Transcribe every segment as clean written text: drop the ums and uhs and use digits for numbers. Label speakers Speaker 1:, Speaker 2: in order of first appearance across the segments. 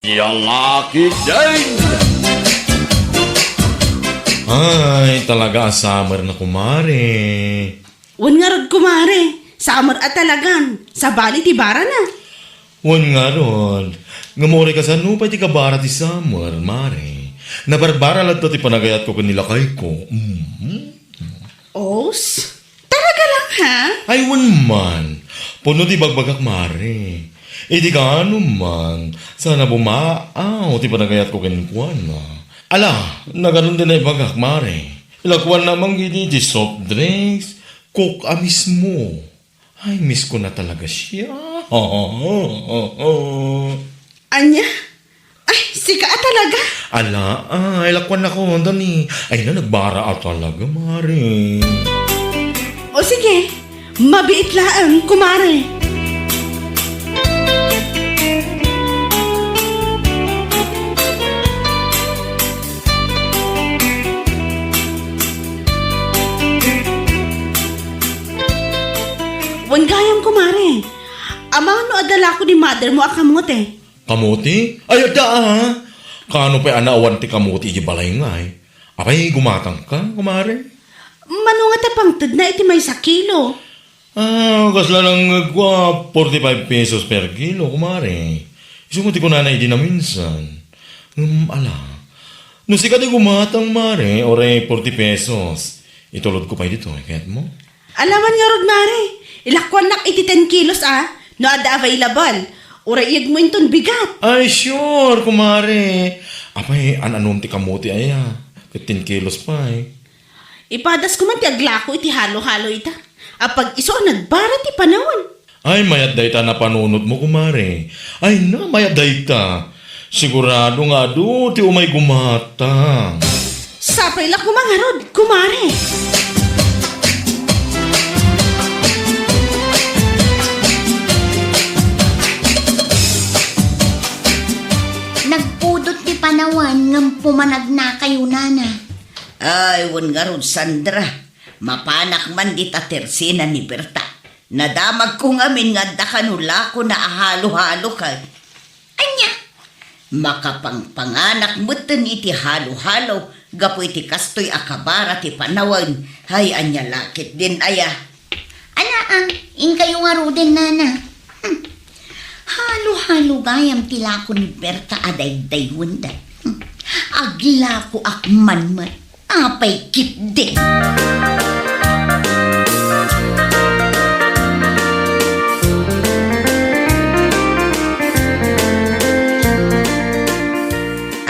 Speaker 1: Yang akin din!
Speaker 2: Ay, talaga summer na kumare.
Speaker 3: Wan nga rod kumare, summer at talagan, sa bali ti bara na.
Speaker 2: Wan nga ron. Ngamore ka sa nupay ti kabara ti summer, mare. Nabarbara lang to ti panagayat ko kanilakay ko.
Speaker 3: Os? Talaga lang ha?
Speaker 2: Ay, wan man. Puno ti bagbagak, mare. E di ka ano man. Sana bumaaw ti panagayat ko kanikwan na. Ala, naganon din ay bagak, mare. Ilakwan namang gini di soft drinks. Coke mismo. Ay, miss ko na talaga siya.
Speaker 3: Anya? Ay, sika talaga.
Speaker 2: Ala, ay, lakwan na ko, dani. Ay na, nagbara talaga, mare.
Speaker 3: O sige, mabiit lang, kumare. Wan gayam kumare. Amang no adala ko ni mother mo akamote.
Speaker 2: Kamuti? Ay, da Kano pa anaawan ti kamuti, balay nga eh. Apay, gumatang ka, kumare?
Speaker 3: Manunga tapangtad na iti may sa kilo.
Speaker 2: Kasla lang 45 pesos per kilo, kumare. Isumuti ko na di na minsan. Ala. No si ka di gumatang, mare, ore 40 pesos. Itulod ko pa dito, kaya't mo?
Speaker 3: Alaman nga rod mare. Ilakwan nak iti 10 kilos no ada available. Ura iyag mo inton bigat.
Speaker 2: Ay, sure, kumare. Apay, anon ti kamuti ay 15 kilos pa eh.
Speaker 3: Ipadas ko man ti aglako iti halo-halo ita. Apag iso nagbara ti panawon.
Speaker 2: Ay, mayat dayta na panunot mo, kumare. Ay na, mayat dayta. Sigurado nga do, ti umay gumata.
Speaker 3: Sapay lak mo mga rod, kumare.
Speaker 4: Nagpudot ti panawan ng pumanag na kayo nana.
Speaker 5: Ay, wan nga ron, Sandra. Mapanak man di ta tersina ni Berta. Nadamag ko ngamin nga da kanula ko na ahalo-halo ka.
Speaker 4: Anya?
Speaker 5: Makapangpanganak mo iti halo-halo. Gapo iti kastoy akabara ti panawan. Hay, anya lakit din aya.
Speaker 4: Ana in kayo nga ruden nana. Halo-halo gayam tila ko ni Berta aday-day wanda. Agla ko akman man. Apay kitde.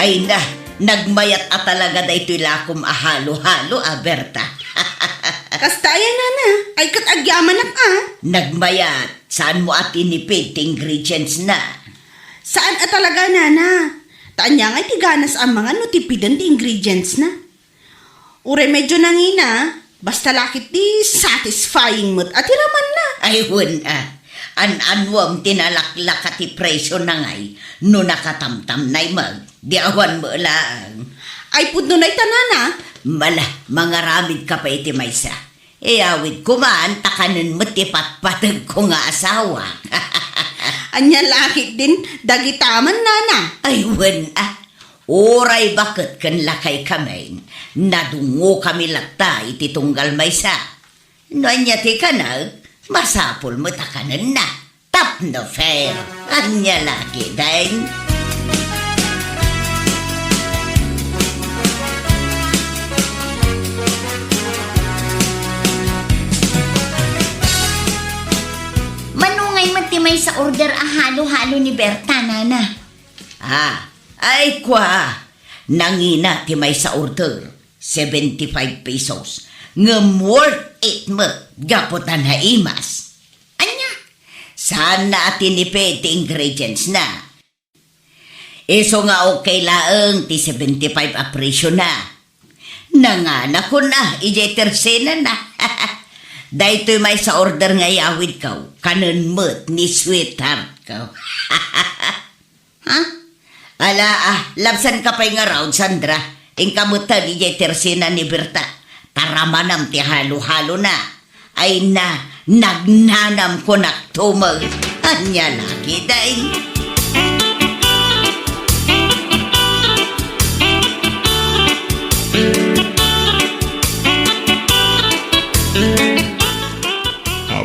Speaker 5: Ay na, nagmayat at talaga da ito'y lakom ahalo-halo, Berta.
Speaker 3: Kastayan nana, ay kat agyaman nak
Speaker 5: Nagmayat, saan mo at inipid ti ingredients na?
Speaker 3: Saan at talaga nana? Tanya nga iti ganas ang mga notipidan ti ingredients na. Ure medyo nangina, basta lakit di satisfying mo't at iraman na.
Speaker 5: Ay, an-anwam tinalaklak at ipresyo na ngay, no nakatamtam na'y mag, di awan mo lang.
Speaker 3: Ay pudno na itanana.
Speaker 5: Mala, mga ramid ka pa iti maysa. Awid kumaan, takanan mo ti patpatag ko nga asawa.
Speaker 3: Anya lakit din, dagitaman nana.
Speaker 5: Ay, oray bakit kan lakay kamay, nadungo kami lakta iti tunggal maysa. No anya ti kanag, masapol mo takanan na. Tap no fair, anya lagi dahil.
Speaker 4: Manungay matimay sa order halo-halo ni Berta nana.
Speaker 5: Ay kwa, nangina ti may sa order, 75 pesos. Ngam worth it mo, gaputan ha imas.
Speaker 4: Anya?
Speaker 5: Sana tinipid ti ingredients na. Iso nga okay laeng ti 75 apresyo na. Nangana ko na, ije tersena na. Dahito may sa order nga yawid kaw, kanon mo't ni sweetheart kaw.
Speaker 4: Ha?
Speaker 5: Ala labsan ka pa'y nga round, Sandra. Ingkamutan ije tersena ni Berta. Taramanam ti halo-halo na. Ay na, nagnanam ko naktumag. Anya lagi dahil.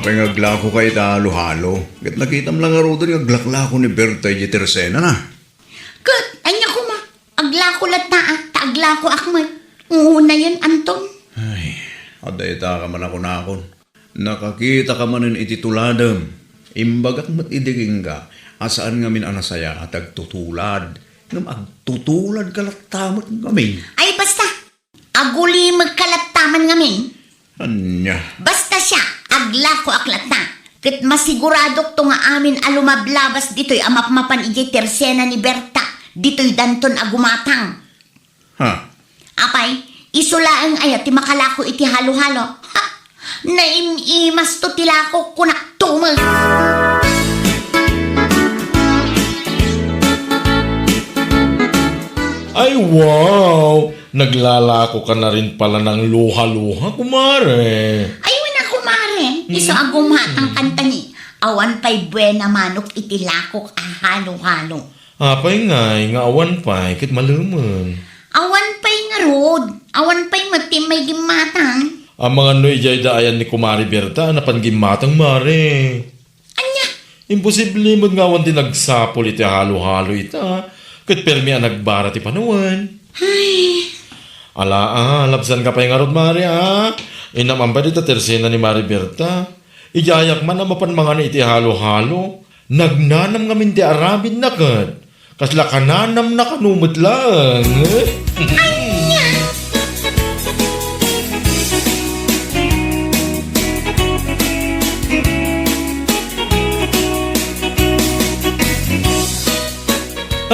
Speaker 1: Apay ngaglako kay halo-halo. Kat nakita mo lang nga ro doon ngaglaklako ni Berta y Teresena na.
Speaker 4: Kat, anya ko ma. Agla ko lata, taagla ko akmat. Una yan, Anton.
Speaker 1: Ay, adayta ka man ako nakon. Nakakita ka man iti tuladam. Imbagak mat idiging ka, asaan ngamin anasaya at agtutulad. Ngam agtutulad kalatamat ngamin.
Speaker 4: Ay, basta. Aguli magkalataman ngamin.
Speaker 1: Anya.
Speaker 4: Basta siya, agla ko aklata. Kat masigurado to nga amin alumablabas dito'y amapmapan ijay tersena ni Berta. Dito'y danton agumatang.
Speaker 1: Ha?
Speaker 4: Apay, isulaang ayat ti makalako iti halo-halo. Ha? Naimimas to tilako kunak tumag.
Speaker 2: Ay, wow! Naglalako ka na rin pala ng luha-luha, kumare.
Speaker 4: Ay, wala kumare. Iso agumatang kanta ni. Awan pa'y buena manok iti lakok halo-halo.
Speaker 2: Apay nga awan pa, kit maluman.
Speaker 4: Awan pa'y nga rod. Awan pa'y matimay gimatang.
Speaker 2: Ang mga noy jay daayan ni Kumari Berta, napanggimatang mare.
Speaker 4: Anya?
Speaker 2: Imposible mo nga awan tinagsapol iti halo-halo ita. Kat permi ang nagbara ti panuwan.
Speaker 4: Ay,
Speaker 2: Ala, labsan ka pa yung arod, Mari, Inaman ba dito tersena ni Mari Berta? Ijayak man na mapan mga na iti halo-halo. Nagnanam ngamin ti arabid na kat. Kasla kananam na kanumot lang.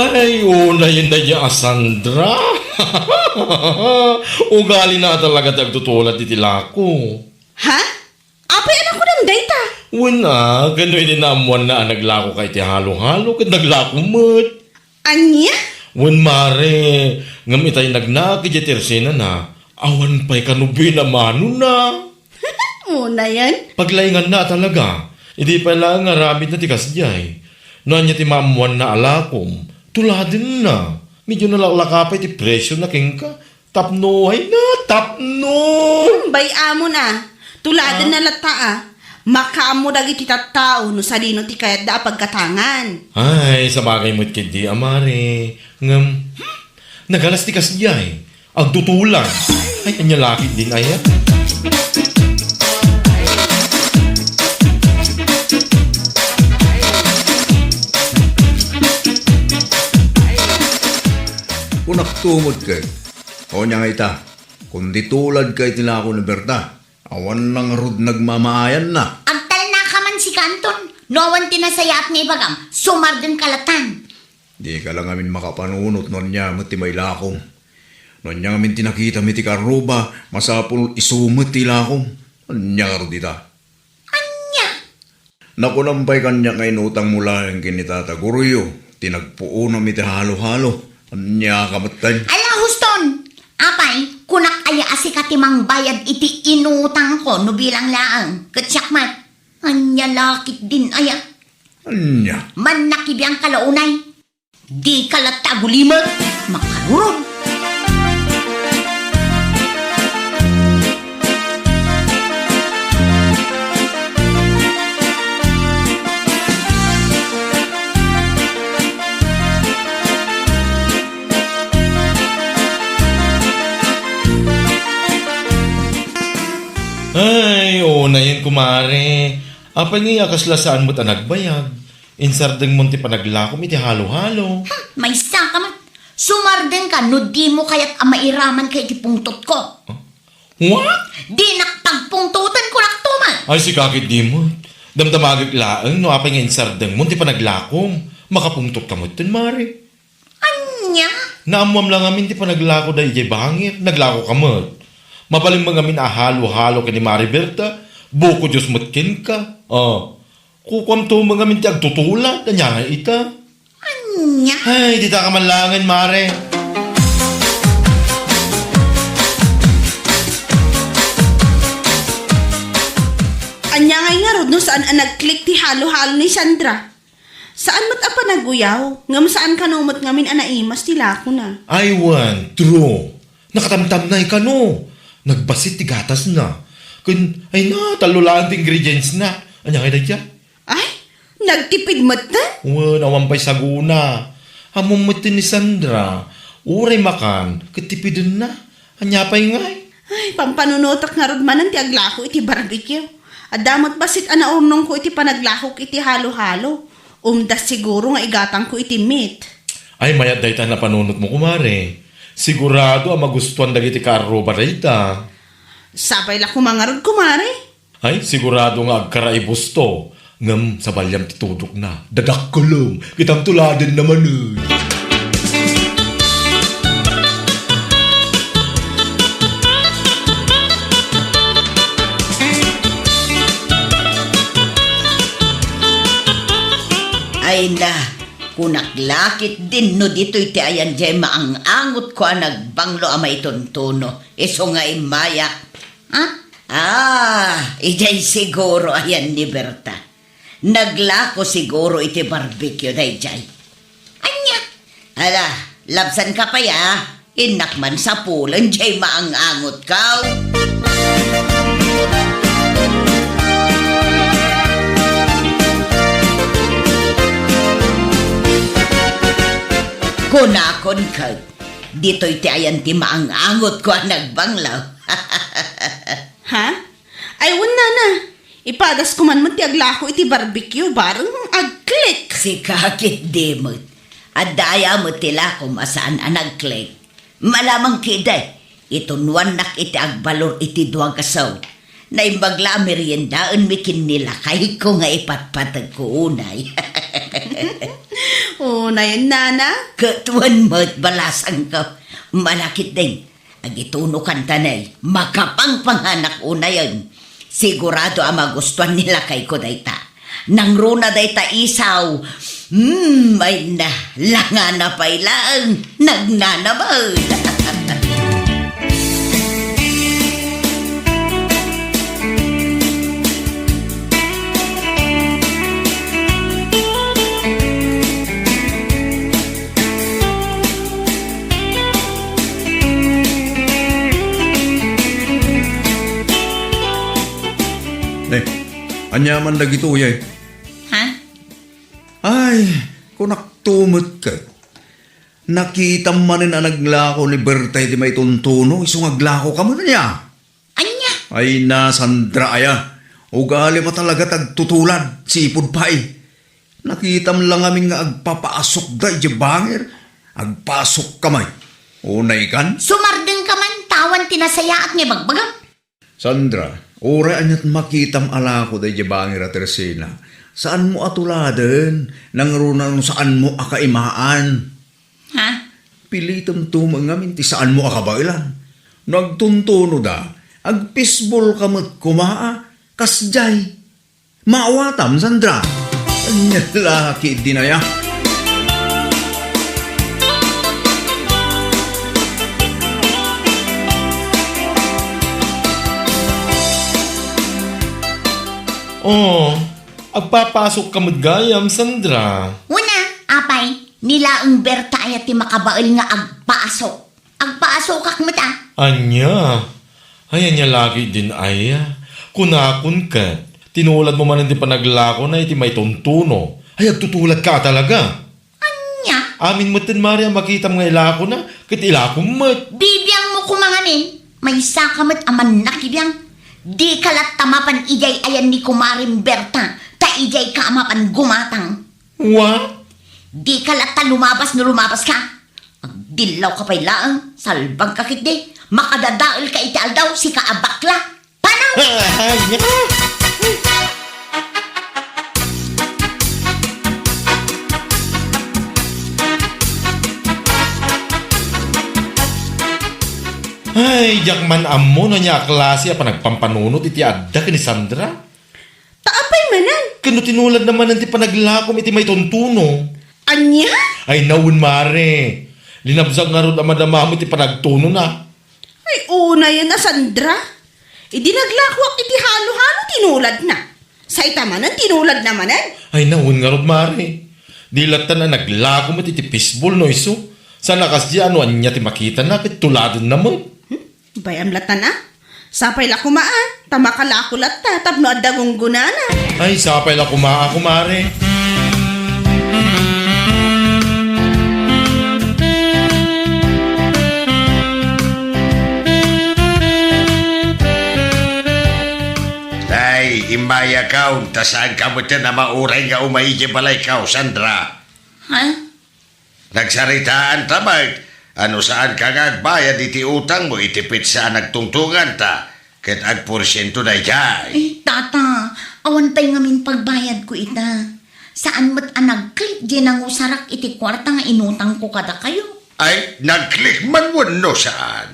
Speaker 2: Ay, una yun na niya, Sandra. Ugali na talaga tagtutulad iti lako.
Speaker 3: Ha? Apay anak ko ng data.
Speaker 2: Wala, gano'y dinamuan na naglako kay ti halo-halo, kat naglako mo't.
Speaker 3: Anya?
Speaker 2: Wan mare, ngam itay nagnaki di tersena na, awan pa'y kanubi na mano na.
Speaker 3: Una yan.
Speaker 2: Paglaingan na talaga, hindi pa lang nga rabid na tikas jay. Noan niya ti mamuan na alakom, tuladin na. Medyo nalalakapay ti presyo na kingka. Tapno, ay na, tapno.
Speaker 3: Bay amo na. Tuladan na lata Makaamo dagiti tattao no sa dino ti kayat da pagkatangan.
Speaker 2: Ay, sa bagay mo't kindi, amare. Ngam, nagalas ti kasjay. Agtutulan. Ay, anya lakit din ay.
Speaker 1: Kunak tumod kay. O niya nga ita. Kundi tulad kay tinako ni Berta. Awan lang rod nagmamaayan na.
Speaker 4: agtal na ka man si Kanton. Noawan tinasayat ni Ibagam. Sumardeng kalatan.
Speaker 1: Di ka lang amin makapanunot non niya mati may lakong. Non niya amin tinakita miti karuba, masapul isumit ti lakong. Anya ka rod ita.
Speaker 4: Anya?
Speaker 1: Nakunampay kanya nga inutang mula yung kinitata guruyo. Tinagpuo na miti halo-halo. Anya ka matay.
Speaker 4: Ala, Huston! Apay, kunak aya asikatimang bayad iti inutang ko no bilang laang. Katsakmat, anya lakit din aya.
Speaker 1: Anya.
Speaker 4: Man nakibiyang kalaunay. Di kalatagulimat, makarurog.
Speaker 2: Ay, oo na yan, kumare. Apa niya kaslasaan mo't nagbayag. Insardeng mo ti panaglakom iti halo-halo.
Speaker 4: May sakamat. Sumardeng ka, no di mo kaya't amairaman kay iti pungtot ko.
Speaker 2: What?
Speaker 4: Di nakpagpungtutan ko laktuman.
Speaker 2: Ay, si kakit di mo. Damdamagag laang, no apa nga insardeng mo ti panaglakom. Makapungtok ka mo't mare.
Speaker 4: Anya?
Speaker 2: Naamuam lang amin ti panaglako da ijay bangir. Naglako ka mo't. Mapalimbang amin ahalo-halo ka ni Mariberta. Buko Diyos matkin ka. Kukwam to mga amin ti agtutula. Kanya nga ita.
Speaker 4: Anya?
Speaker 2: Ay, di ta ka manlangan, Mare.
Speaker 3: Anya nga rod no saan nag-click ti halo-halo ni Sandra. Saan mo't apa naguyaw? Ngam saan ka numot ngamin anaimas ti lako na.
Speaker 2: I want, true. Nakatamtam na ka no. Nagbasit ti gatas na. Kun, ay na, talulaan ti ingredients na. Anya kay dadya?
Speaker 3: Ay, nagtipid mo't na.
Speaker 2: Nawampay saguna. Hamon mo ni Sandra. Uray makan, katipidin na. Anya pa'y ngay.
Speaker 3: Ay, pampanunotak nga rod manan ti aglako iti barbecue. Adamot basit anaurnong ko iti panaglakok iti halo-halo. Umdas siguro nga igatang ko iti meat.
Speaker 2: Ay, mayat dayta na panunot mo, kumare. Sigurado ang magustuhan dagiti karoba dayta.
Speaker 3: Sabay la kumangarod kumare.
Speaker 2: Ay, sigurado nga agkaraibos to. Ngam sa balyam titudok na. Dadak kulong. Kitang tuladin naman eh.
Speaker 5: Ay na, kunaklakit din no dito iti ayan jay maangangot ko ang nagbanglo amay tuntuno. Iso nga imaya.
Speaker 4: Ha?
Speaker 5: Ijay siguro ayan ni Berta. Naglako siguro iti barbecue day jay.
Speaker 4: Anya?
Speaker 5: Ala, labsan ka pa ya. Inakman sa pulan jay maangangot ka. Kunakon ka. Dito iti ayan ti maangangot ko ang nagbanglaw.
Speaker 3: Ha? Ay, wala na. Ipadas ko man mo ti aglako iti barbecue barang agklik.
Speaker 5: Si kakit demot. At daya mo tila kung masaan ang nagklik. Malamang kiday. Itunwan nak iti agbalor iti duwag kasaw. Na imbagla meriendaan mikin nila kahit ko nga ipatpatag ko unay.
Speaker 3: O, na yun, nana.
Speaker 5: Katuan mo't balasang ka. Malakit din. Agituno kan tanay. Makapang panganak una yun. Sigurado ang magustuhan nila kay ko dayta. Nang runa dayta isaw. Ay na. Langana pa'y lang. Nagnanabal.
Speaker 1: Anyaman na gito yay.
Speaker 4: Ha?
Speaker 1: Ay, kung naktumot ka. Nakita manin ang naglako ni Bertay di may tuntuno, isong aglako ka mo na niya.
Speaker 4: Anya?
Speaker 1: Ay na, Sandra aya. Ugali pa talaga tagtutulad, sipod pa eh. Nakita mo lang aming nga agpapaasok da, bangir. Agpasok kamay. Unay kan?
Speaker 4: Sumardeng ka man, tawan tinasaya at nga bagbagam.
Speaker 1: Sandra, ora anyat makitam alako da bangir at Teresina. Saan mo atuladen? Nang runang saan mo akaimaan?
Speaker 4: Ha?
Speaker 1: Pilitam tumangamin ti saan mo akabailan. Nagtuntuno da, agpisbol ka mo't kumaa, kasjay. Maawatam, Sandra. Anya laki dinaya.
Speaker 2: Oh, agpapasok ka magayam, Sandra.
Speaker 4: Una, apay, nila ang Berta ay ti makabaal nga agpaasok. Agpaasok kak mata.
Speaker 2: Anya, ay anya lagi din aya. Kunakon ka. Tinulad mo man hindi pa naglako na iti may tuntuno. Ay, agtutulad ka talaga.
Speaker 4: Anya?
Speaker 2: Amin mo tin Maria, makita mo nga ilako na. Kit ilako mo.
Speaker 4: Bibiyang mo kumanganin. May sakamat aman nakibiyang. Di kalat tamapan ijay ayan ni kumaring Berta. Ta ijay ka amapan gumatang.
Speaker 2: What?
Speaker 4: Di kalat ta lumabas no lumabas ka. Agdilaw ka pa'y laang. Salbang kakit di. Makadadaol ka iti aldaw si kaabakla. Panaw!
Speaker 2: Ay, jakman amo na niya klase pa nagpampanunot iti adda ni Sandra.
Speaker 3: Taapay manan.
Speaker 2: Kano tinulad naman nanti panaglakom iti may tuntuno.
Speaker 3: Anya?
Speaker 2: Ay, nawun mare. Linabzag nga ron amadama mo iti panagtuno na.
Speaker 3: Ay, una yan na, Sandra. Idinaglakwak iti halo-halo tinulad na. Sa itamanan, tinulad namanan.
Speaker 2: Ay, nawun nga ron mare. Dilatan na naglakom iti fishball no iso. Sa lakas di ano anya ti makita na kit tuladon naman.
Speaker 3: Bayam latan na. Sapay la kumaan, tamakalakulat ta, tapno adagong gunana.
Speaker 2: Ay, sapay la kumaa, kumare.
Speaker 6: Tay, imaya ka, tasaan ka mo na mauray nga umaigi balay ka, Sandra.
Speaker 4: Ha?
Speaker 6: Nagsaritaan tamag, ano saan ka nga agbayad iti utang mo, itipit saan nagtungtungan ta, ket ag porsyento na jay.
Speaker 4: Tata, awantay ngamin pagbayad ko ita. Saan mo't nag-click di nang usarak iti kwarta nga inutang ko kada kayo?
Speaker 6: Ay, nag-click man mo no saan?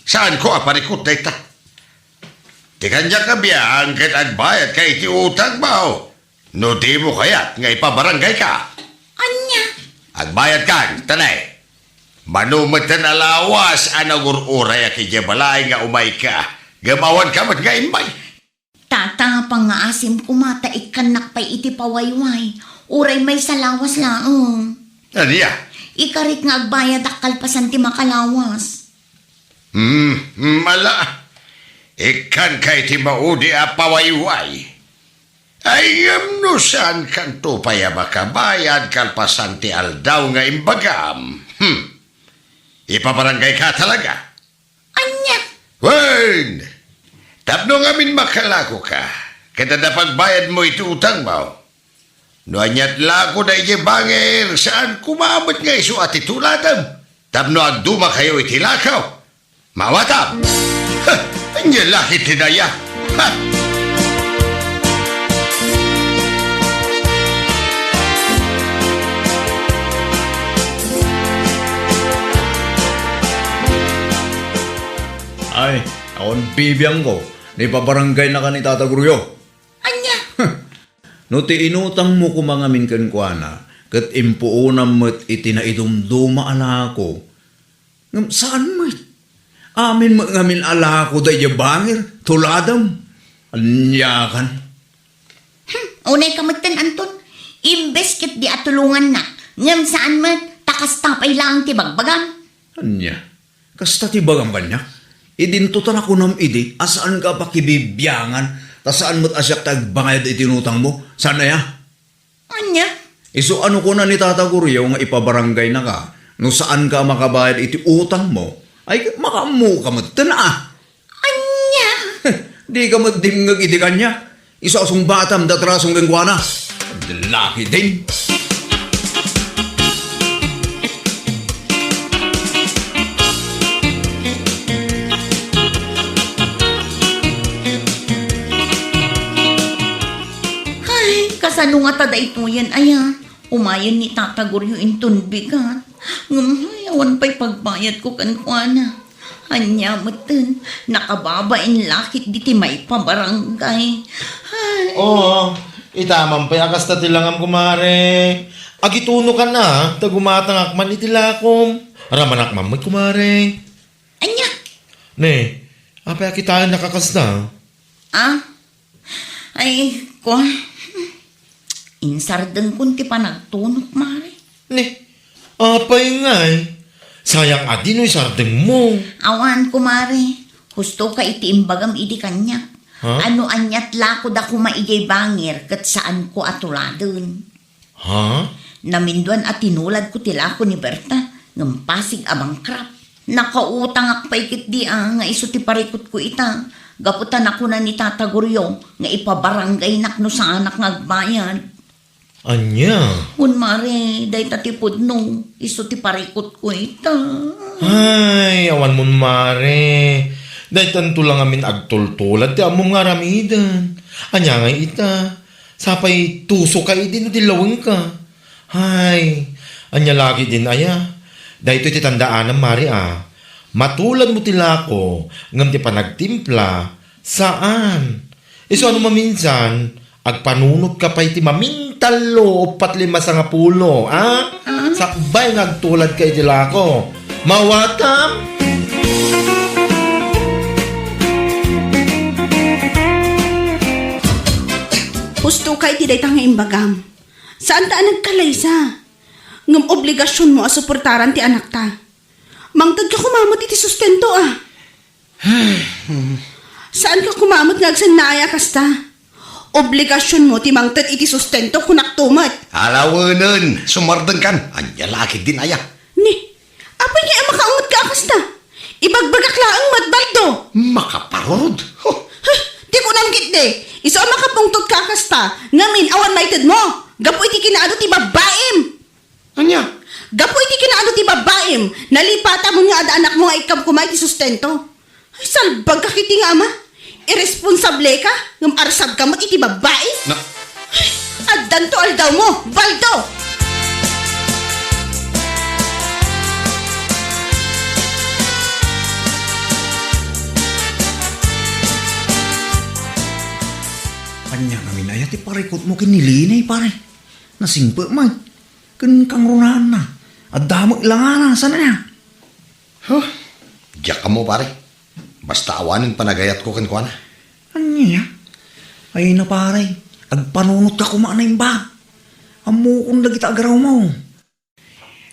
Speaker 6: Saan ko aparikot na ita? Di kanya ka biyang ket agbayad ka iti utang mo. No di mo kayat nga ipabarangay ka.
Speaker 4: Anya?
Speaker 6: Agbayad ka, tanay. Manumatan alawas anagururay aki balay nga umay ka. Gamawan ka mat nga imay.
Speaker 4: Tata, pangaasim kumata ikanak pa'y iti pawayway. Uray may salawas laong.
Speaker 6: Aniya?
Speaker 4: Ikarit nga agbayad akal pasan ti makalawas.
Speaker 6: Mala. Ikan kay ti maudi a pawayway. Ay no saan kanto paya makabayad kalpasan ti aldaw nga imbagam. Ipabarangay ka talaga.
Speaker 4: Anya?
Speaker 6: Wen! Tapno nga min makalako ka. Kada na pagbayad mo iti utang mo. No anyat lako na iti bangir saan kumamot nga iso at ituladam. Tapno agduma kayo iti lakaw. Mawatam! Ha! Anya laki tinaya. Ha!
Speaker 1: Ay, akon bibiyang ko. Ni pabarangay na ka ni Tata Guryo.
Speaker 4: Anya?
Speaker 1: No ti inutang mo kumangamin kan kuana, kat impuunam mo't itinaidumduma ala ko. Ngam saan mo't? Amin mo ngamin ala ko day bangir, tuladam. Anyakan.
Speaker 4: Unay kamagtan, Anton. Imbes kit di atulungan na. Ngam saan mo, takas tapay lang ti bagbagan.
Speaker 1: Anya, kasta ti bagang kanya? Idintutan ako nam idi, asaan ka pa kibibyangan, tasaan mo't asyak tagbangayad itinutang mo? Sana ya?
Speaker 4: Anya?
Speaker 1: Iso ano ko na ni Tata Guryo nga ipabarangay na ka, no saan ka makabayad iti utang mo, ay makamu ka mo't tana.
Speaker 4: Anya?
Speaker 1: Di ka mo't dimngag iti kanya. Iso asong batam datrasong gangwana. Laki din.
Speaker 4: Kasano nga tada ito yan, aya. Umayan ni Tata Guryo inton bigat. Ngayon pa'y pagbayad ko kankwana. Anya matan, nakababain lakit diti may pabarangay. Ay.
Speaker 2: Oo, itaman pa yakas na tilangam kumare. Agituno ka na, tagumatang akman itilakom. Araman akman mo kumare.
Speaker 4: Anya?
Speaker 2: Ne, apa kita nakakas na?
Speaker 4: Ah? Ay, ko. Insardan kun ti pa nagtunok, mare.
Speaker 2: Ne, apay nga eh. Sayang adino'y sardeng mo.
Speaker 4: Awan, kumare. Husto ka iti imbagam iti kanya.
Speaker 2: Ha?
Speaker 4: Ano anyat lako da kumaigay bangir kat saan ko atuladon.
Speaker 2: Ha?
Speaker 4: Naminduan at tinulad ko tilako ni Berta ng pasig abang krap. Nakautang ak paikit di nga iso ti parikot ko ita. Gaputan ako na ni Tata Guryo nga ipabarangay nakno sa anak ngagbayan.
Speaker 2: Anya?
Speaker 4: Un mare, day tatipod no, iso ti parikot ko ita.
Speaker 2: Ay, awan mo mare. Dahil tanto lang amin agtultulad ti among nga ramidan. Anya nga ita. Sapay tuso ka din o dilawin ka. Ay, anya lagi din aya. Dahil ito titandaan ng mare Matulad mo tila ko, ngam ti panagtimpla. Saan? Iso ano maminsan, agpanunod ka pa iti mamintalo o patlima sa nga pulo, Sakbay nagtulad kay tila ko. Mawatam?
Speaker 3: Husto kay ti daytang nga imbagam. Saan ta nagkalaysa? Ngam obligasyon mo a suportaran ti anak ta. Mangtad ka kumamot iti sustento Saan ka kumamot nga agsan naaya kasta? Obligasyon mo timangtad iti sustento kunak tumat.
Speaker 6: Alawanan, sumardang kan. Anya laki din aya.
Speaker 3: Ni, apay nga makaungot ka kasta? Ibagbagak laang matbaldo.
Speaker 6: Makaparod. Huh.
Speaker 3: Di ko nanggit de. Iso ang makapungtot ka kasta. Ngamin awan maited mo. Gapo iti kinaado ti babaem.
Speaker 6: Anya?
Speaker 3: Gapo iti kinaado ti babaem. Nalipata mo nga ada anak mo nga ikam kumay ti sustento. Ay salbag ka kiti nga ama. Irresponsable ka. Ngam arsab ka mo iti babae.
Speaker 6: Na,
Speaker 3: Addan to aldaw mo. Baldo.
Speaker 1: Anya kami na yati parikot mo kinilinay pare. Nasingpa man. Kan kang runahan na. At damag ilanganan. Sana niya?
Speaker 6: huh. Diyak ka mo pare. Basta awanin panagayat ko kan kuana.
Speaker 1: Anya? Ay na pare. Agpanunot ka kumaanay ba? Amo kung lagita agaraw mo.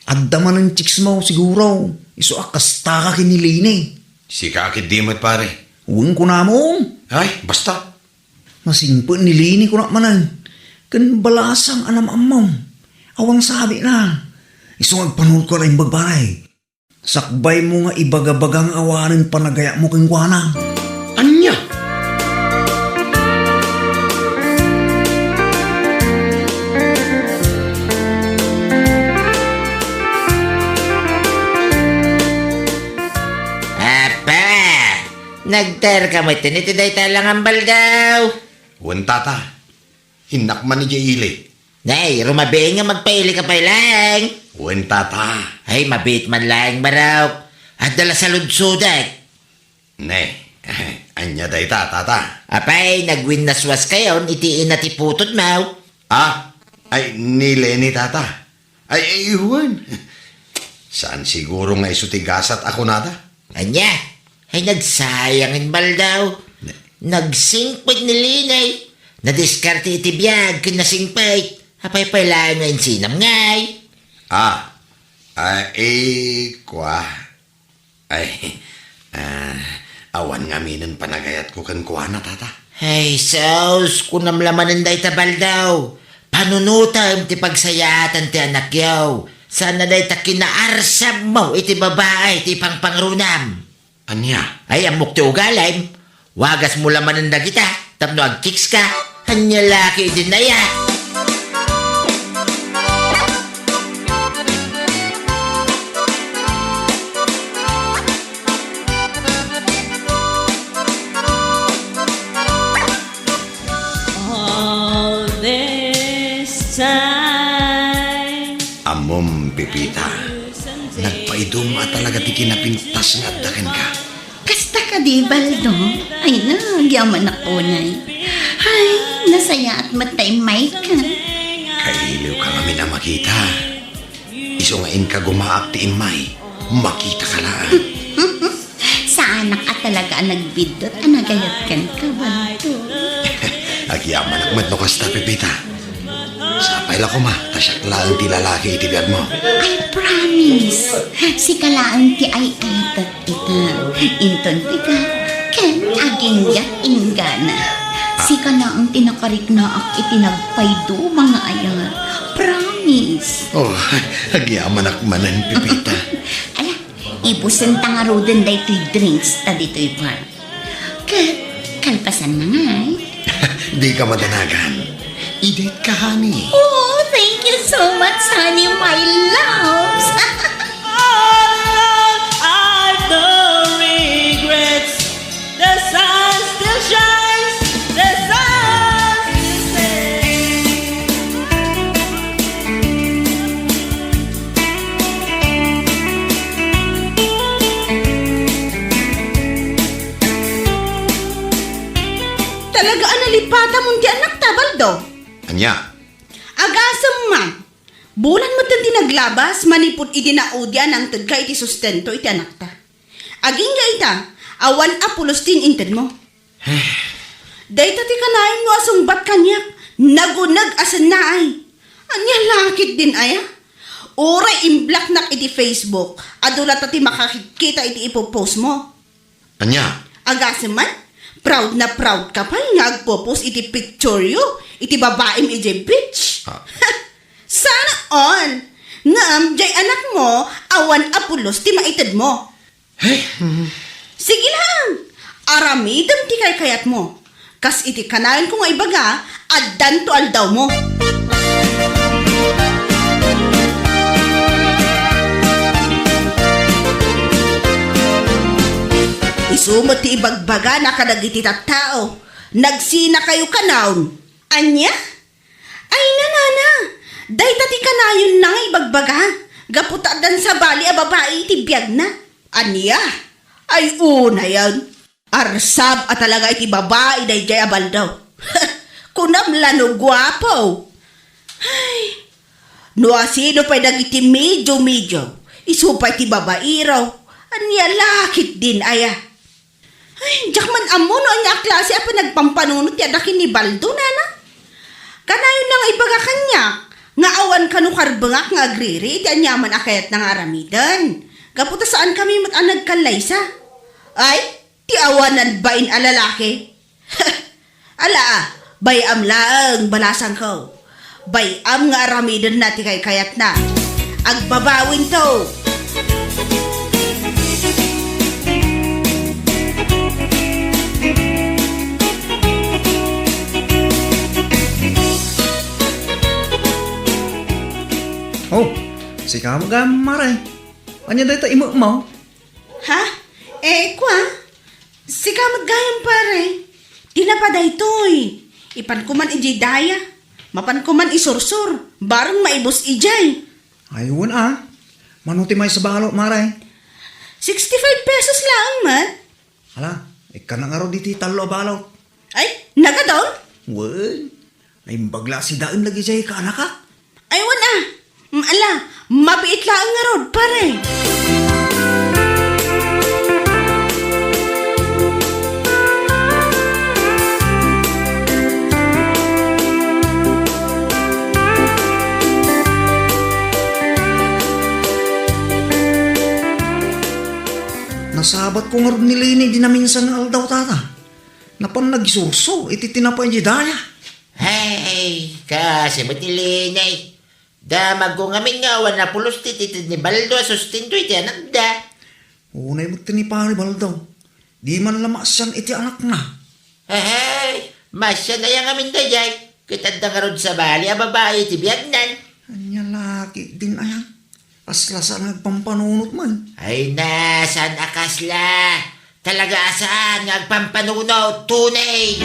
Speaker 1: Addaman ng chicks mo siguro. Iso akasta ka kinilinay.
Speaker 6: Si kakit di mat pare.
Speaker 1: Huwag ko na mo.
Speaker 6: Ay, basta.
Speaker 1: Masingpo nilini ko na manan. Kan balasang anam amam. Awang sabi na. Iso agpanunot ko rin bagbaray. Sakbay mo nga ibagabagang awanin panagaya mo kang kuana.
Speaker 6: Anya?
Speaker 7: Apa? Nagtar ka mo iti day talang ambal daw.
Speaker 6: Wan tata. Hinak man ni Jaili.
Speaker 7: Nay, rumabi nga magpaili ka pa lang.
Speaker 6: Wan tata.
Speaker 7: Ay, mabit man lang baraw. At dala sa ludsudat.
Speaker 6: Ne, anya day tata.
Speaker 7: Apay, nagwin naswas kayon, itiin na tiputod mau.
Speaker 6: Ah, ay nile ni tata. Ay, iwan. Saan siguro nga isutigasat ako nata?
Speaker 7: Anya, ay nagsayangin bal daw. Nagsingpit ni Linay. Nadiskarte iti biyag kung nasingpit. Apay pala ngayon sinam ngay.
Speaker 6: Ah, kwa. Awan nga minan panagayat ko kan kuha na tata.
Speaker 7: Ay, saus, kunam lamanan day tabal daw. Panunutam ti pagsayatan ti anak yaw. Sana day ta kinaarsam mo iti babae ti pangpangrunam.
Speaker 6: Anya?
Speaker 7: Ay, amok ti ugalim. Wagas mo lamanan da kita. Tapno agkiks ka. Hanya laki din na ya.
Speaker 8: All this time,
Speaker 6: Amom, Pipita. Nagpaidum talaga ti kinapintas nga dakan ka.
Speaker 4: Kasta ka di, Baldo? Ay na, yaman ako nay. Ay, nasaya at matay may ka.
Speaker 6: Kailiw ka kami na makita. Iso nga in ka gumaak ti imay. Makita ka lang.
Speaker 4: Sa anak at talaga nagbidot, anagayat kan ka, Baldo.
Speaker 6: Agyaman ak mat no kasta, Pipita. Sapay la ko ma, tasyak lang ti lalaki iti biyag mo.
Speaker 4: I promise. Si kalaan ti ay etat ita. Inton tika, ken aging yak ingana. Si kana ang tinakarik na ak itinagpaydo mga ayat. Promise.
Speaker 6: Oh, agyaman ak manan, Pipita.
Speaker 4: Ala, ibusan tangaroden day to'y drinks ta dito'y par. Kat, kalpasan na nga eh.
Speaker 6: Di ka madanagan. I-date ka, honey.
Speaker 4: Oh, thank you so much, honey, my loves.
Speaker 8: I've no regrets. The sun still shines. The sun still stays.
Speaker 3: Talaga analipata mong di anak ta, Baldo.
Speaker 6: Anya?
Speaker 3: Agasam man. Bulan mo tan naglabas, manipod iti naudya ng tagka iti sustento iti anak ta. Aging ga ita, awan apulos tin inted mo. Dahita ti kanayin mo asong bat kanyak, nagunag asan na ay. Anya lakit din aya. Oray imblock nak iti Facebook, adula ti makakikita iti ipopost mo.
Speaker 6: Anya?
Speaker 3: Agasam man, proud na proud ka pa nga agpo-post iti picture yo, iti babae mi iti beach. Sana on, nga jay anak mo, awan apulos ti maitid mo. Sige lang, aramidam ti kayat mo. Kas iti kanayon ko nga ibaga, addan to aldaw mo. Isumot ti ibagbaga na kadagiti tattao. Nagsina kayo kanaon. Anya? Ay nanana, day tati kanayon na nga ibagbaga. Gaputadan sa bali a babae iti biyag na. Anya? Ay una yan. Arsab at talaga iti babae day jay abal daw. Kunam lano gwapo. Ay, no asino pa'y dagiti medyo. Isupay ti babae raw. Anya lakit din aya. Ay, jak man amo no anya klase apa nagpampanunot ti adakin ni Baldo nana. Kanayon na nga ibaga kanya. Nga awan kanu karbengak nga agriri ti anyaman akayat ng aramidan. Gaputa saan kami matanag kalaysa. Ay, ti awanan bain alalaki. Ala bayam laeng balasan ko. Bayam nga aramidan na ti kay kayat na. Agbabawin to.
Speaker 1: Oh, si kamu gamare. Anya day ta imo mo?
Speaker 3: Ha? Kwa? Si kamat gayam pare. Di na pa daytoy. Ipan ko man ijay daya. Mapan ko man isursur. Barang maibos ijay.
Speaker 1: Ayun manuti may sa balo, maray.
Speaker 3: 65 pesos lang, man.
Speaker 1: Hala, ika na nga raw di ti talo balaw.
Speaker 3: Ay, naga daw?
Speaker 1: Well, ay bagla si daim lagi jay ka anak ka.
Speaker 3: Aywan Ala, mabiit lang nga rod, pare.
Speaker 1: Nasabat ko nga rin nilinig di na minsan nga aldaw tata. Napan nagsurso, iti tinapay di daya.
Speaker 7: Hey, kasi matilinay. Damag ko ngamin nga, wana pulos tititid ni Baldo, sustinto iti anak da.
Speaker 1: Unay mo tinipari baldaw. Di man lamasyan iti anak na.
Speaker 7: Hey, masya na yung amin da jay. Kitad na karod sa bali, a babae iti biyagnan.
Speaker 1: Anya laki din ayan. Asla sa nagpampanunot man.
Speaker 7: Ay na, saan akasla? Talaga saan nagpampanunod, tunay.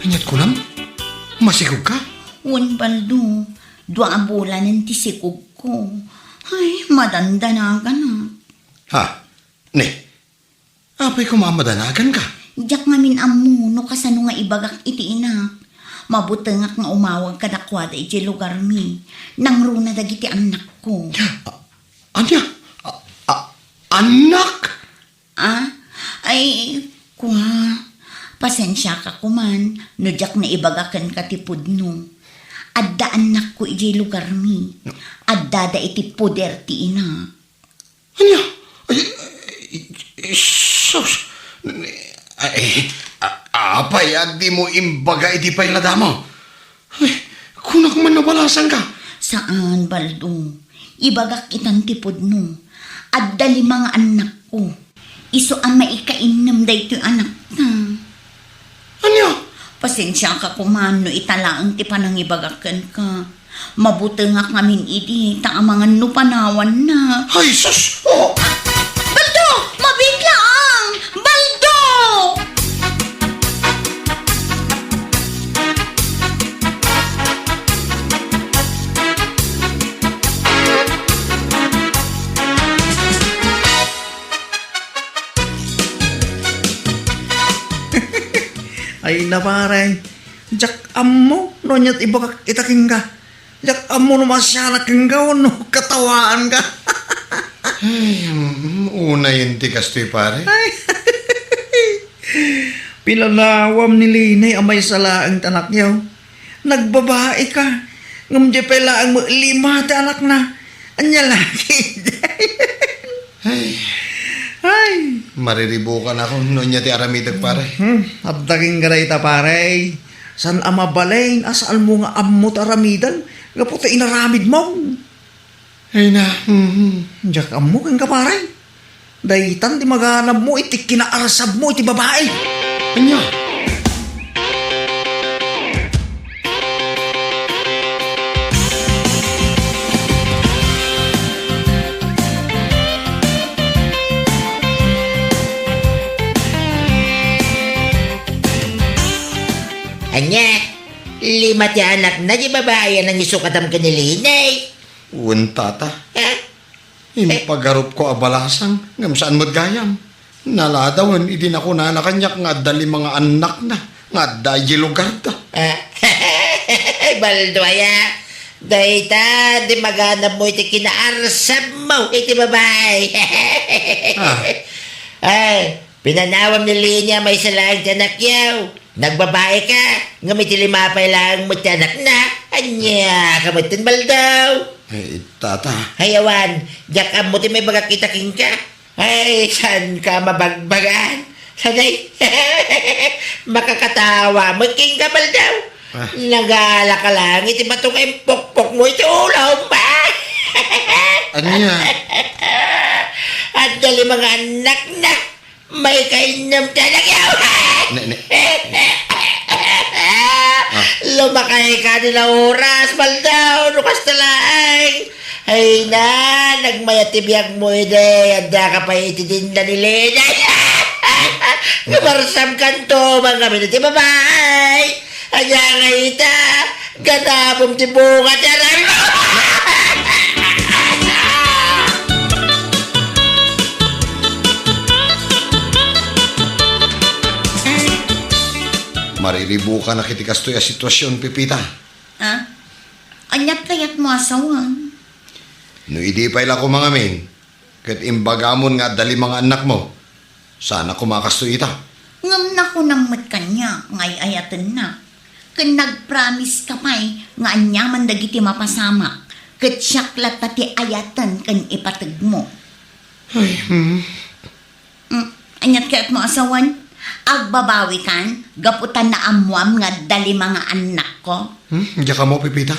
Speaker 6: Anyat ko lang? Masikog ka?
Speaker 4: Wan Baldo, dua bulan ang tisikog ko. Ay, madandanagan na.
Speaker 6: Ha? Ne? Apay ko mamadanagan ka?
Speaker 4: Diyak ngamin amu, no kasano nga ibagak iti inak. Mabutengak nga umawag kadakwada iti lugar mi. Nang runa dagiti anak ko.
Speaker 6: Anya? Anak?
Speaker 4: Ay, kwa. Pasensya ka kuman, no diyak na ibagakan katipod no. Adda anak ko iti lugar mi. Adda da iti poder ti ina.
Speaker 6: Anya? Sus! Apay, agdi mo imbaga iti pay ladamo. Ay, kunak man nabalasan ka.
Speaker 4: Saan, Baldo? Ibagak itang tipod no. Adda limang anak ko. Iso ang maikainam da ito anak na.
Speaker 6: Anya?
Speaker 4: Pasensya ka kuman no italaang ti panang ibagakan ka. Mabutengak ngamin idi, taamangan no panawan na.
Speaker 6: Ay, sus! Oh!
Speaker 4: Baldo! Mabiglang! Baldo!
Speaker 1: Ay naparay. Jak amo, no nyat ibakak itaking ka. Jak amo no masyanak ka, no katawaan ka.
Speaker 6: Ay, una yun ti kastoy pare.
Speaker 1: Pilalawam ni Linay amay salaang tanak yaw. Nagbabae ka. Ngam di pala ang 5 ti anak na. Anya laki. Ay.
Speaker 6: Mariribukan ako no niya ti aramidag pare.
Speaker 1: Abdaging garay ta pare. San ama balayn asal mo nga amot aramidan. Gaputa inaramid mo.
Speaker 6: Ay na.
Speaker 1: Diyak amo kang kapare. Daytan ti maganap mo iti kinaarsab mo iti babae.
Speaker 6: Anya?
Speaker 7: Anya, 5 ti anak na di babae ang isukatam ka ni Linay.
Speaker 6: Tata.
Speaker 7: Ha?
Speaker 6: Impagarup ko abalasang ngam saan mo't gayam. Naladawan, idin ako nanakanyak nga dali mga anak na. Nga dayi lugar ta.
Speaker 7: Baldoya, dayta, di maganap mo iti kinaarsab mo iti babae. Ay, pinanawam ni Linya may salang tiyanak yaw. Nagbabae ka, ngamit 5 lang mo tiyanak na. Anya, kamutin baldaw.
Speaker 6: Ay, tata.
Speaker 7: Hayawan, diyak mo ti may bagakitaking ka. Ay, saan ka mabagbagan? Sanay, makakatawa mo king kabal daw. Nagala ka lang, iti batong pokpok mo iti ulaw pa.
Speaker 6: Anya?
Speaker 7: At dali mga anak na, may kainom talaga. Lumakay ka nila oras, baldaw, nukas talaang. Ay na, nagmayatibiyag mo ide, anda ka pa itidin na nilina. Nabarsam kanto, mga minute, babay. Anya nga ita, ganapom ti bunga, tiyaran mo.
Speaker 6: Mariribukan na kiti kastoy a sitwasyon, Pipita.
Speaker 4: Ha? Anyat kayat mo asawan.
Speaker 6: No idi pa ila ko mga min, kat imbagamon nga dali mga anak mo. Sana kumakastoy ita.
Speaker 4: Ngam na ko nang mat kanya, ngay ayatan na. Kan nag-promise ka pa'y, nga anyaman dagiti mapasamak. Kat siyaklat pati ayatan kan ipatag mo. Anyat kayat mo asawan? Agbabawi kan, gaputan na amwam nga dali mga anak ko.
Speaker 6: Diya ka mo, Pipita.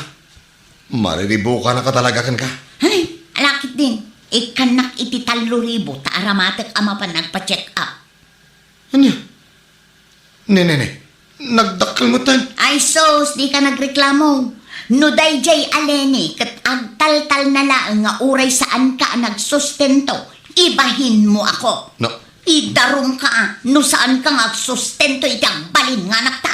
Speaker 6: Mariribukan na ka talaga kan ka.
Speaker 4: Ay, alakit din. Ikanak iti 3,000 ta aramatek ama pa nagpa-check up.
Speaker 6: Anya? Ne. Nagdakkel mo tan.
Speaker 4: Ay sos, di ka nagreklamo. No dayjay aleni, kat agtal-tal na laang nga uray saan ka nagsustento. Ibahin mo ako.
Speaker 6: No.
Speaker 4: Idarum ka, no saan ka nagsustento itang balin nga nakta.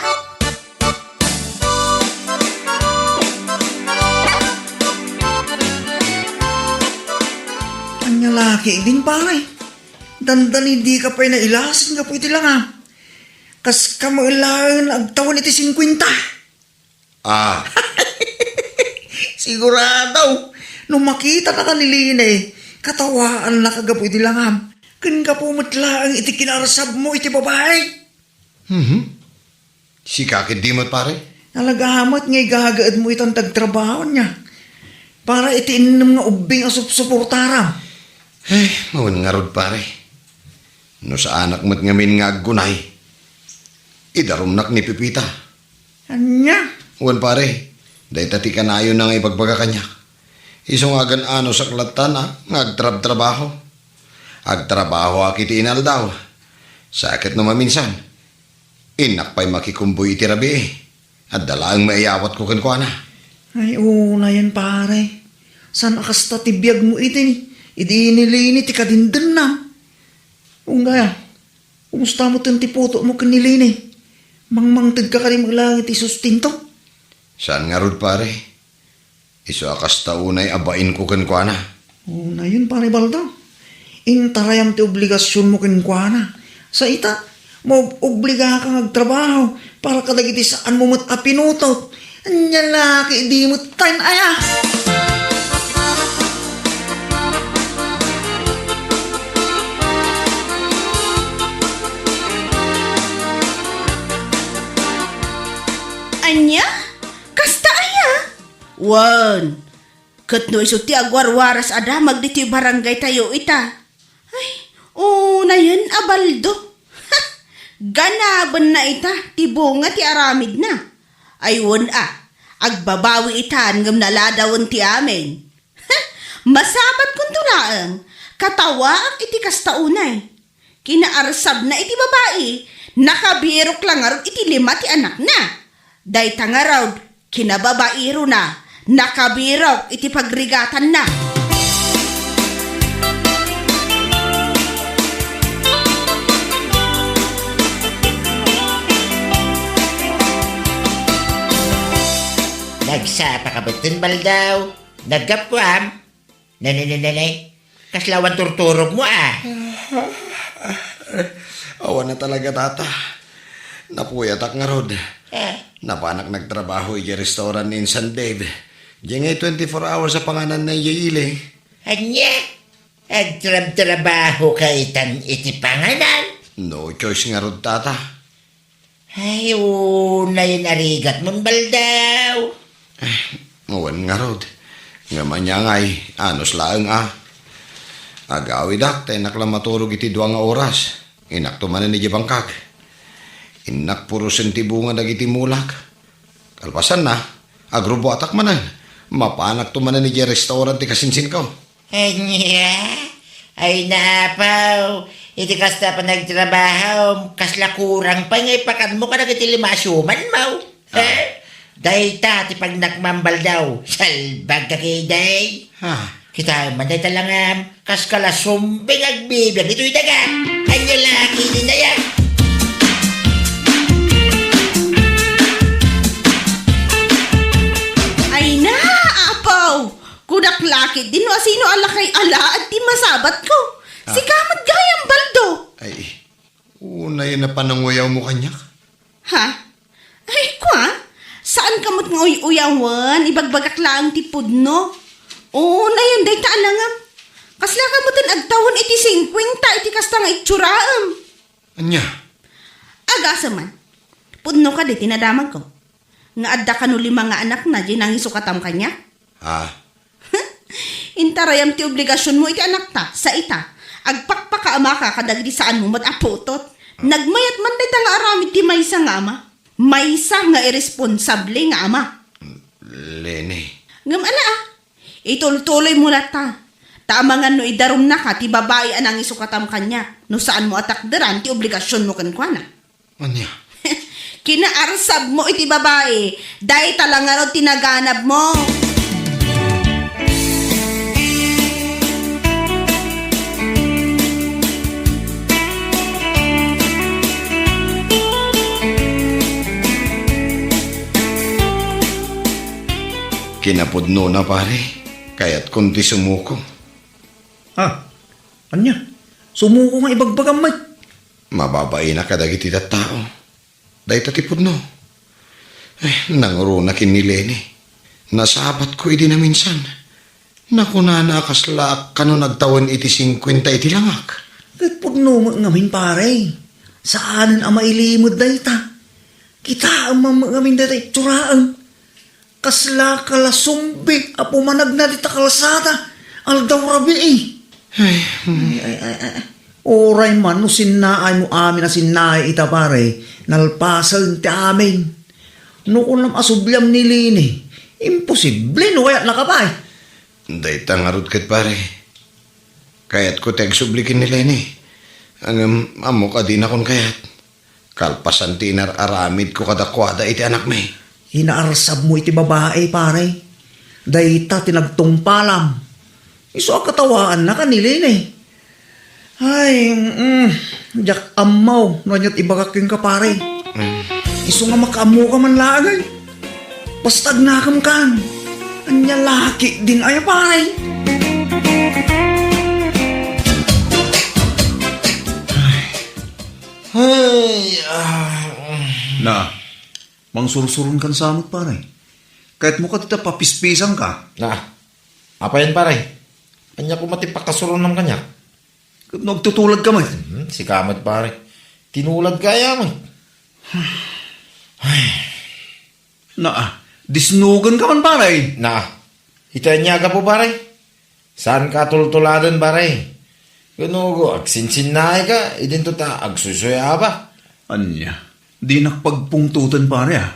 Speaker 1: Anya laki din pare. Dandan hindi ka pa nailasin nga po iti lang ha. Kas ka mailangan agtawan iti 50.
Speaker 6: Ah,
Speaker 1: Sigurado. Nung makita na kanilin katawaan na kagapo iti lang ha. Kan ka po matlaang iti kinarsab mo iti babae.
Speaker 6: si kakit di mo't pare.
Speaker 1: Alagahamat ngay gagaad mo itang tagtrabaho niya. Para iti inom nga ubing asup-suportaram.
Speaker 6: Mawan nga rod pare. No sa anak mo't ngamin nga aggunay. Idarumnak ni Pipita.
Speaker 1: Anya?
Speaker 6: Wan pare, dahi tati kanayo na nga ipagbaga kanya. Isong agan ano sa klatan nga agtrab-trabaho. Agtrabaho akiti inal daw. Sakit na maminsan. Inak pa'y makikumboy iti rabi At dalaang maiyawat ko kankwana.
Speaker 1: Ay, una yan pare. San akasta tibiyag mo iti ni? Idi nilini ti kadindan na. Ungaya, kumusta mo ti puto mo kanilini? Mangmangtag ka kaning maglangit isustinto.
Speaker 6: Saan nga rod pare? Iso akasta unay abain ko kankwana.
Speaker 1: Una yun pare balda. Intarayam ti obligasyon mo kankwana. Sa ita, obliga kang agtrabaho para kadagiti saan mo mat apinutot. Anya laki, di mo time aya.
Speaker 3: Wan, kat no iso ti agwarwaras ada magditi barangay tayo ita. Ay, na yan, abaldo. Ha, ganaban na ita, ti bunga ti aramid na. Aywan agbabawi itan ngam naladawan ti amin. Ha, masabat kung tulaang, katawa ak iti kastaunay. Kinaarsab na iti babae, nakabirok lang araw iti 5 ti anak na. Day tangaraw, kinababairo na, nakabirok iti pagrigatan na.
Speaker 7: Nagsapa ka batin baldaw. Nagkapwam. Nanay. Kaslawan turturog mo
Speaker 6: Awan na talaga, tata. Napuyatak nga rod.
Speaker 7: Eh,
Speaker 6: Napanak nagtrabaho iti restaurant in San Dave. Diyan ngay 24 hours sa panganan na iyili.
Speaker 7: anya? Trabaho ka itan iti panganan.
Speaker 6: No choice nga rod, tata.
Speaker 7: Ay, na yun arigat mong baldaw.
Speaker 6: Awan nga rod. Nga manyangay, anos laang Agawid tayo naklamaturog iti 2 nga oras. Inak tumanan ni Jibangkag. Inak puro sentibunga dagiti mulak. Kalpasan na, agrubo atak manan. Mapanak tumanan ni restaurant ti kasinsin ko.
Speaker 7: Anya? Ay naapaw. Iti kasta pa nagtrabaho. Kasla kurang pa ngay pakan mo ka nagiti 5 suman mo. Dahita ti pag nakmambal daw. Salbag ka kay day. Kita man day talangam. Kas kala sumbing agbibig. Ito'y daga. Anya laki din na yan.
Speaker 3: Ay na, apaw! Kudak lakit din o sino ala kay ala at di masabat ko. Si kamat gayang baldo.
Speaker 6: Ay, una yun na pananguyaw mo kanyak.
Speaker 3: Ha? Ay, kwa? Saan ka mo't nga uyawan? Ibagbagak lang ti pudno. Na yun, day taalangam. Kasla ka mo't agtawon iti 50, iti kasta nga itsuraam.
Speaker 6: Anya?
Speaker 3: Agasa man. Pudno ka di, tinadamag ko. Nga adda ka no 5 nga anak na, di nangisukatam kanya. Intarayam ti obligasyon mo iti anak ta, sa ita. Agpakpakaama ka kadagdi saan mo mataputot. Nagmayat man day nga aramid ti maysa nga ama. Maysa nga irresponsable nga ama.
Speaker 6: Lene.
Speaker 3: Ngam ala itultuloy mo na ta. Tamangan no idarum na ka, ti babae anang isukatam kanya. No saan mo atakderan, ti obligasyon mo kankwana.
Speaker 6: Anya?
Speaker 3: Kinaarsab mo iti babae, dahil talangaro tinaganab mo.
Speaker 6: Kinapudno na pare, kaya't kunti sumuko.
Speaker 1: Anya? Sumuko nga ibagbagang may.
Speaker 6: Mababay na kadagiti tao. Dahi tatipudno. Nanguro na kinilene. Nasabat ko iti na minsan. Nakunana kasla kano nagtawan iti 50 iti langak.
Speaker 1: Kat pudno mo ngamin pare. Saanan ang mailimod dahi ta? Kita ang ngamin dahi turaan. Kasla kalasumbi apo manag na dita kalsada. Aldaw rabi Oray man no sinaay mo amin na sinaay ita pare. Nalpasal ti amin. No kunam asubyam ni Lini. Imposible no kaya nakapay.
Speaker 6: Dahi tangarot kat pare. Kaya't ko tagsublikin nila ni. Ang amo ka din akong kayat. Kalpasan tinar aramid ko kadakwada iti anak may.
Speaker 1: Hinaarsab mo iti babae, pare. Dahita tinagtungpalam. Iso ang katawaan na kanilin Ay, jak amaw. Nanyat ibagaking ka, pare. Iso nga makamu ka man lagay. Bastag nakam kan. Anya laki din ay, pare. Na, mangsursurun kan samot pare. Kahit mo ka tita papispisang ka.
Speaker 2: Apa yan pare? Kanya ko matipakasurun ng kanya.
Speaker 1: Nagtutulad ka man.
Speaker 2: Si Kamat pare. Tinulad kaya mo.
Speaker 1: Disnugan ka man pare.
Speaker 2: Na, hitayin niya ka po pare. Saan ka tultuladan pare? Ganugo, agsinsin na ka, idin to ta, agsusuya ba?
Speaker 1: Anya, di nakpagpungtutan pare ah.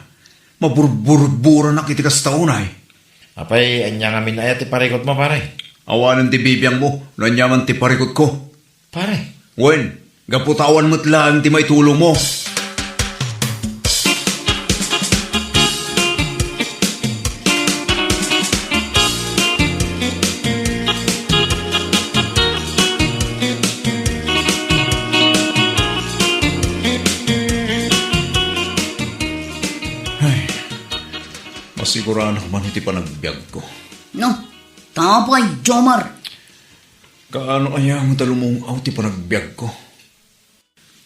Speaker 1: Maburbura na kitikas taunay.
Speaker 2: Apay, anya nga minayat ti parikot mo pare.
Speaker 1: Awanan ti bibiyang mo, nanyaman ti parikot ko.
Speaker 2: Pare,
Speaker 1: Wen, gaputawan mo't lang ti may tulong mo. Masiguraan ako man iti panagbiag ko.
Speaker 4: No, tapay, Jomar.
Speaker 1: Kaano aya ang talumong aw ti panagbiag ko?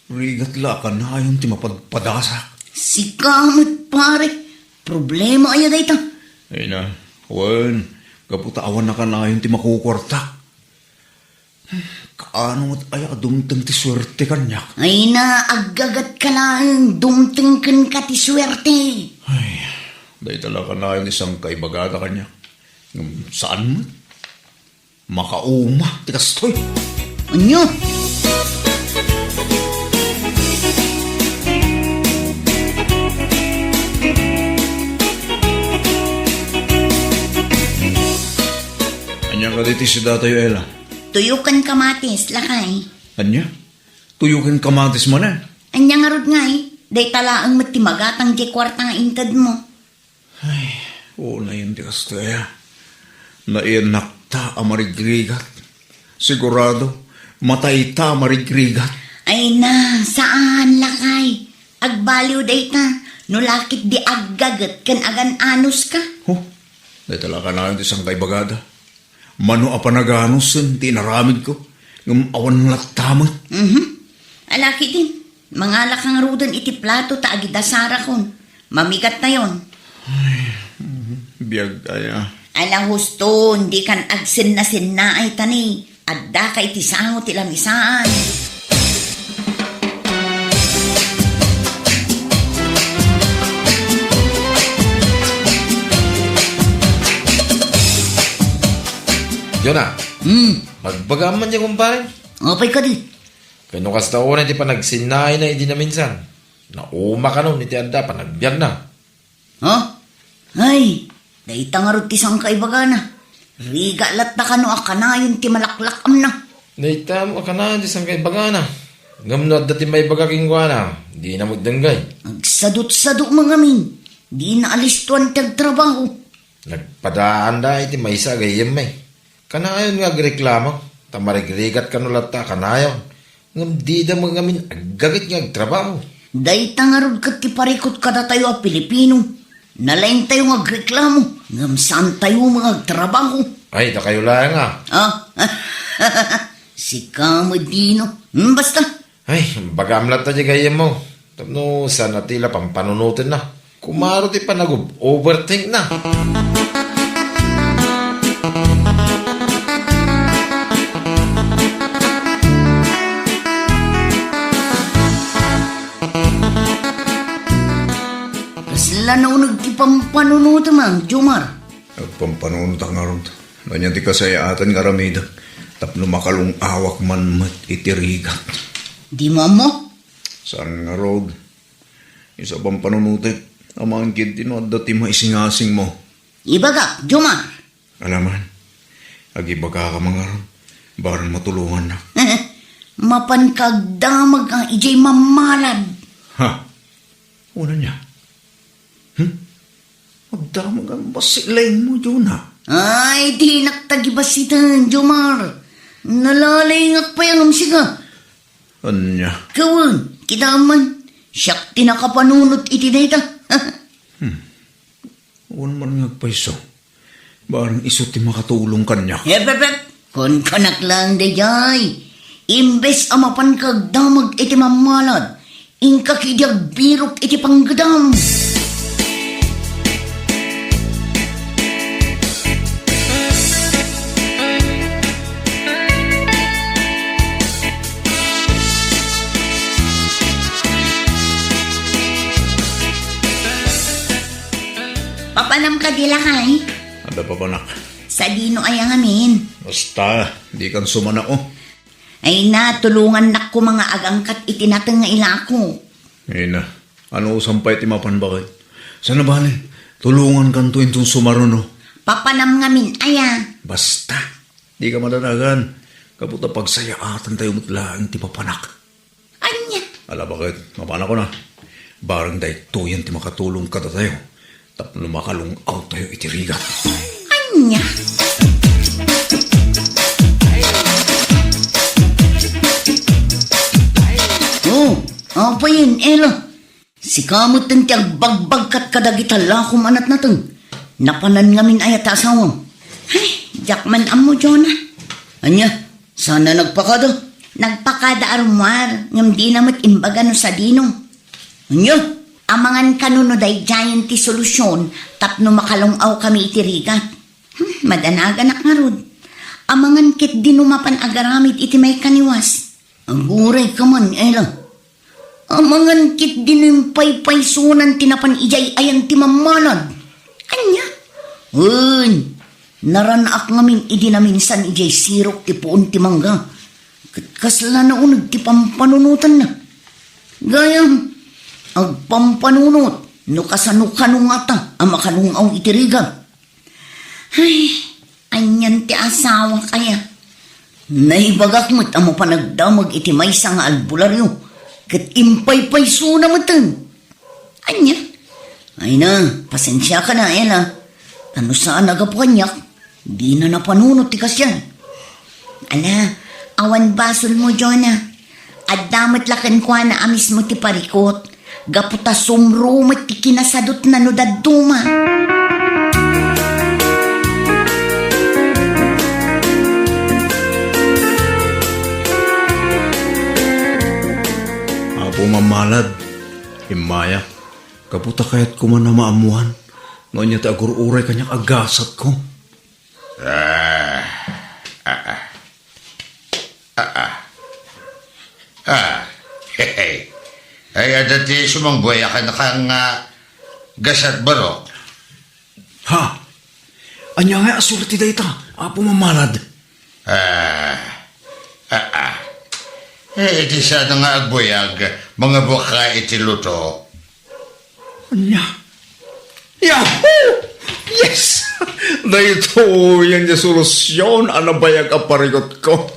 Speaker 1: Rigat la ka na ayon ti mapagpadasak.
Speaker 4: Si kamot, pare. Problema ay dayta.
Speaker 1: Ay na, wen, gaputawan na ka na ayon ti makukwartak. Kaano mo't aya dumtang ti swerte kanyak?
Speaker 4: Ay na, agagat ka lang. Dumtingkin ka ti swerte.
Speaker 1: Ay, dahil talaga na ayon isang kaibagada kanyak. Saan mo? Makauma, ti kastoy.
Speaker 4: Anyo?
Speaker 1: Anya ka diti si datayo Ella.
Speaker 4: Tuyukan kamatis, lakay.
Speaker 1: Anya? Tuyukin kamatis mo na.
Speaker 4: Anya nga rod ngay. Day talaang matimagatang di kwarta nga intad mo.
Speaker 1: Oo na yun, tikas to eh. Naianak ta amarigrigat. Sigurado, matay ta amarigrigat.
Speaker 4: Ay na, saan lakay? Agbaliw day ta. Nulakit di aggagat kan agan anus ka.
Speaker 1: Oh, dahil talaga na yun isang kaibagada. Mano apanaganos yun, tinaramid ko. Ng awan laktamot.
Speaker 4: Alaki din. Mga lakang rudan iti plato ta agidasara kon. Mamigat na yon.
Speaker 1: Biyag kaya.
Speaker 4: Ala husto, hindi kan agsin na ay tani. Adda ka iti sango ti lamisaan.
Speaker 2: Yona, magbagaman niya kumpare.
Speaker 4: Apay ka di.
Speaker 2: Kano kas taon, hindi pa nagsinay na hindi na minsan. Nauma ka nun, iti anda, panagbiag na.
Speaker 4: Ha? Ay, dayta nga rod ti sang kaibaga na. Riga lat na kano akanayon ti malaklak am na.
Speaker 2: Naita mo ka na, di sang kay bagana. Ngamnod dati may bagaking na, di na magdanggay.
Speaker 4: Agsadot-sadot mga min. Di na alistuan ti agtrabaho.
Speaker 2: Nagpadaan da, iti may isa gayem may. Kanayon nga agreklamo, tamarigrigat ka nulat ta, kanayon. Ngam di da mga min, agagit nga agtrabaho.
Speaker 4: Dayta nga rod kat ti parikot kada tayo a Pilipino. Nalain tayo nga agreklamo. Ngam saan tayo mga agtrabaho.
Speaker 2: Ay, da kayo lang nga.
Speaker 4: Ah, si Kamadino. Basta.
Speaker 2: Ay, bagamlat na di gayem mo. Tapno, sana tila pampanunutin na. Kumaro ti panagub, overthink na.
Speaker 4: Kasla na unag ti pampanunuto mang, Jomar.
Speaker 1: Pampanunod ang aron. Ganyan ti kasayaatan nga ramida. Tapno makalong awak man mat itirigat.
Speaker 4: Di mo?
Speaker 1: Saan nga road? Isa bang panunutit? Amang kintino at dati maisingasing mo.
Speaker 4: Ibaga, Jomar.
Speaker 1: Alaman, agibaga ka mga ron. Baran matulungan na.
Speaker 4: Mapankagdamag ang ijay mamalad.
Speaker 1: Ha? Una niya. Magdamag ang basilain mo, Juna.
Speaker 4: Ay, di naktagibasitan, Jomar. Nalalingak pa yung siga.
Speaker 1: Anya?
Speaker 4: Kawan, kitaman. Siyak tinakapanunot iti data.
Speaker 1: Uwan man ngagpaiso. Barang iso ti makatulong kanya.
Speaker 4: Kun kanak lang dayay. Imbes amapan kagdamag iti mamalad. Ingka kidyag birok iti panggadam. Napanam ka dila kay.
Speaker 1: Ada pa panak.
Speaker 4: Sa dino ay ang amin.
Speaker 1: Basta, di kan sumana ko.
Speaker 4: Ay na, tulungan na ko mga agangkat itinatang nga ilako.
Speaker 1: Eh na, ano sampay ti mapan bakit? Sana bali, tulungan kan to itong sumaruno.
Speaker 4: Papanam ngamin aya.
Speaker 1: Basta, di ka madanagan. Kaputa pagsayaatan tayo mutlaan ti papanak.
Speaker 4: Anya.
Speaker 1: Ala bakit, mapana ko na. Barang day tuyan ti makatulong ka na tayo. Tapno makalungaw tayo itirigat.
Speaker 4: Anya. Apa yun, Ella? Si kamot ng tiyang bagbag kat kadagitala kumanat na tong. Napanan ngamin ayat asawang. Ay, jakman amo, Jonah. Anya, sana nagpakada. Nagpakada arumar, ngam di namat imbaga no sa dinong. Anya, amangan kanuno day giant ti solusyon, tapno makalungaw kami itirigat. Madanagan ak nga rod. Amangan kit dinumapan agaramid iti may kaniwas. Ang guray ka man, Ella. Amangan kit dinimpay-pay sunan tinapan ijay ayan ti mamanad. Anya? Un, naranak ngamin idinaminsan ijay sirok ti puon ti mangga. Kasla na unag ti pampanunutan na. Gayam, agpampanunot, no kasano-kanong ata, ang makanungaw itiriga. Ay, anyan ti asawa kaya. Naibagak mo't ang mapanagdamag iti may nga albularyo. Kat impay-pay suna mo tan. Anya? Ay na, pasensya ka na, Ella. Ano saan nagapanyak? Di na napanunot ti kasyan. Ala, awan basol mo, Jonah. At damat lakan kwa na amis mo ti parikot. Gaputa sumrumat ti kinasadot na no daduma.
Speaker 1: Pumamalad, himaya, kaputa kaya't kuman na maamuhan. Noon niya tagur-uray kanyang agasat ko.
Speaker 6: Hey. Ay, adati sumangboy ka na kang gasat barok.
Speaker 1: Ha? Anya nga asulti da ita, pumamalad.
Speaker 6: Iti sana nga agboyag, mga buka iti luto.
Speaker 1: Anya? Yahoo! Yes! Dahito yan yung solusyon, anabayag aparigot ko.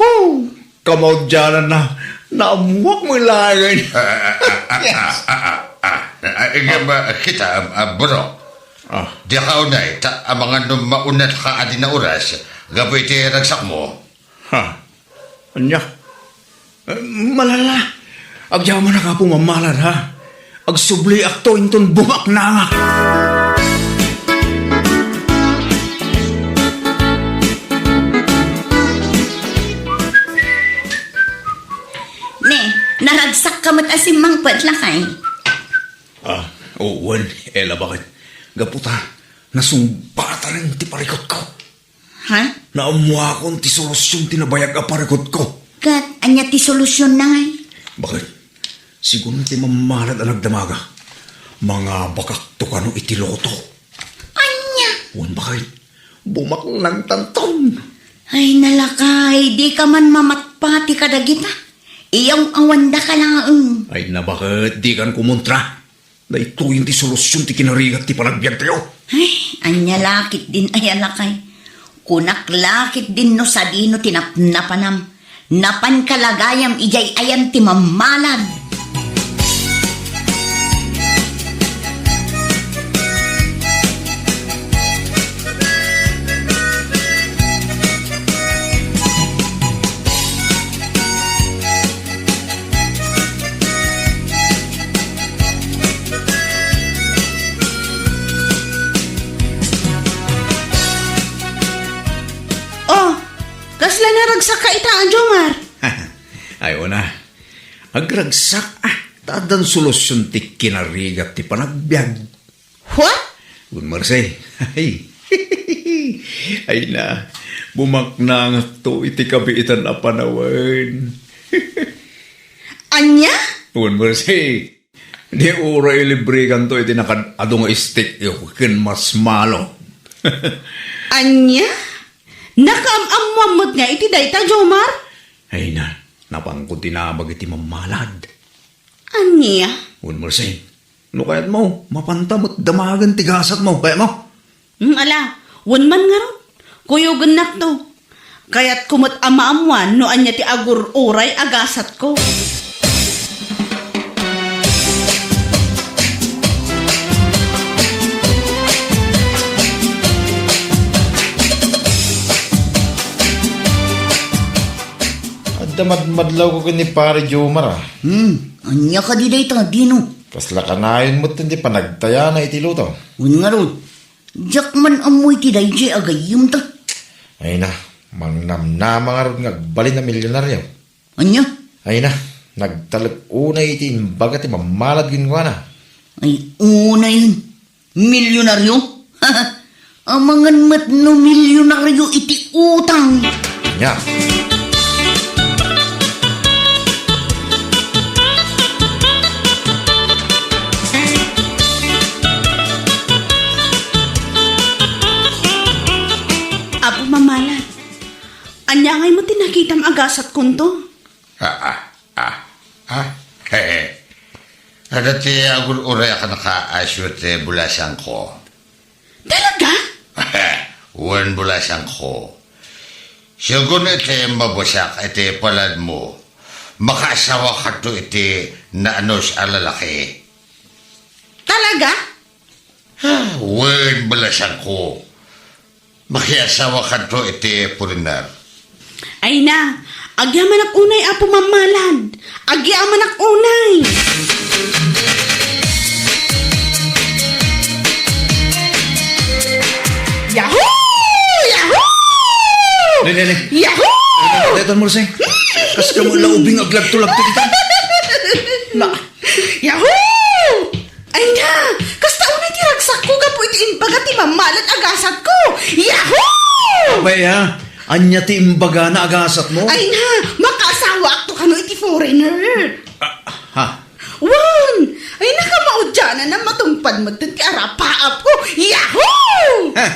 Speaker 1: Oh, kamaw dyan na, naamuak mo ilagay. Yes!
Speaker 6: Kita, bro. Di ka unay, ang mga maunat ka adi na oras, gaboy iti ragsak mo.
Speaker 1: Ha? Anya? Malala. Agyaman na ka pumamalad, ha? Agsubli akto inton bumak na nga.
Speaker 4: Ne, naragsak ka mat asimang patlakay.
Speaker 1: Owen, Ella, bakit? Gaputa, nasumbata rin ti parikot ko.
Speaker 4: Ha?
Speaker 1: Naamuha akong ti solusyon tinabayag a parikot ko.
Speaker 4: Kat, anya ti solusyon na ngay.
Speaker 1: Bakit? Siguro ti mamamalad ang nagdamaga. Mga bakak to kano itiloto.
Speaker 4: Anya?
Speaker 1: Owen, bakit? Bumaklang tanton.
Speaker 4: Ay nalakay, di ka man mamatpati kadagita. Iyang awanda ka lang.
Speaker 1: Ay na bakit? Di kan kumontra. Na ito yung ti solusyon ti kinarigat ti panagbiag tayo.
Speaker 4: Ay, anya lakit din ay alakay. Kunak lakit din no sa dino tinapnapanam. Napan kalagayam ijay ayan ti mamalad.
Speaker 3: Kasla na ragsak ka itaan, Jomar.
Speaker 1: Ayaw na. Agragsak, tadan solusyon ti kinarigat ti panagbiag.
Speaker 3: What?
Speaker 1: Good Marse. Ay na, bumaknang to iti kabiitan na panawan.
Speaker 3: Anya?
Speaker 1: Good Marse. Di oray libre kanto iti nakadado nga stick yung kin mas malo.
Speaker 3: Anya? Nakaamamot nga iti dayta, Jomar?
Speaker 1: Ay na, napangkot tinabag iti mamalad.
Speaker 3: Anya?
Speaker 1: Un Marsing, no kayat mo, mapantamot damagan tigasat mo, kaya mo?
Speaker 3: Ala, wan man nga ron. Kuyugan nak to. Kaya't kumot amaamuan no anya ti agur uray agasat ko.
Speaker 2: Madlaw ko kini pare Jomar ah.
Speaker 4: Anya ka di dayta, Dino.
Speaker 2: Kasla kanayon mo't hindi pa nagtaya na iti luto.
Speaker 4: Un nga ron. Jak man amoy ti dayjay agayim ta.
Speaker 2: Ay na, mangnamnama nga ron nga balin na milyonaryo.
Speaker 4: Anya?
Speaker 2: Ay na, nagtalag unay iti imbaga ti mamalad ginwa na.
Speaker 4: Ay, una yun. Milyonaryo? Amangan mat no milyonaryo iti utang.
Speaker 2: Nya,
Speaker 3: Apo mamalat. Anya ngay mo tinakitam agasat kunto.
Speaker 6: Hehe. Ada ti agur uray ka nakaasyo ti bulasang ko.
Speaker 3: Talaga?
Speaker 6: Wan bulasang ko. Sigun iti mabusak iti palad mo. Makasawa ka to iti naanos alalaki.
Speaker 3: Talaga?
Speaker 6: Wan bulasang ko. Makiasawa ka to iti purinar.
Speaker 3: Ay na, agyaman ak unay apo mamalad. Agyaman ak unay. Yahoo! Yahoo!
Speaker 1: Lili,
Speaker 3: Yahoo!
Speaker 1: Deton Marsing, kas ka mo laubing aglag-tulag ti kita. Na,
Speaker 3: Yahoo! Ay na, kasta unay tiragsak ko gapo iti imbaga ti mamalat agasat ko. Yahoo!
Speaker 1: abay ha, anya ti imbaga na agasat mo?
Speaker 3: Ay na, makasawa akto kano iti foreigner.
Speaker 1: Ha?
Speaker 3: Wan! Ay nakamaudyanan na matumpad mo ti arapaap ko. Yahoo!
Speaker 1: Ha?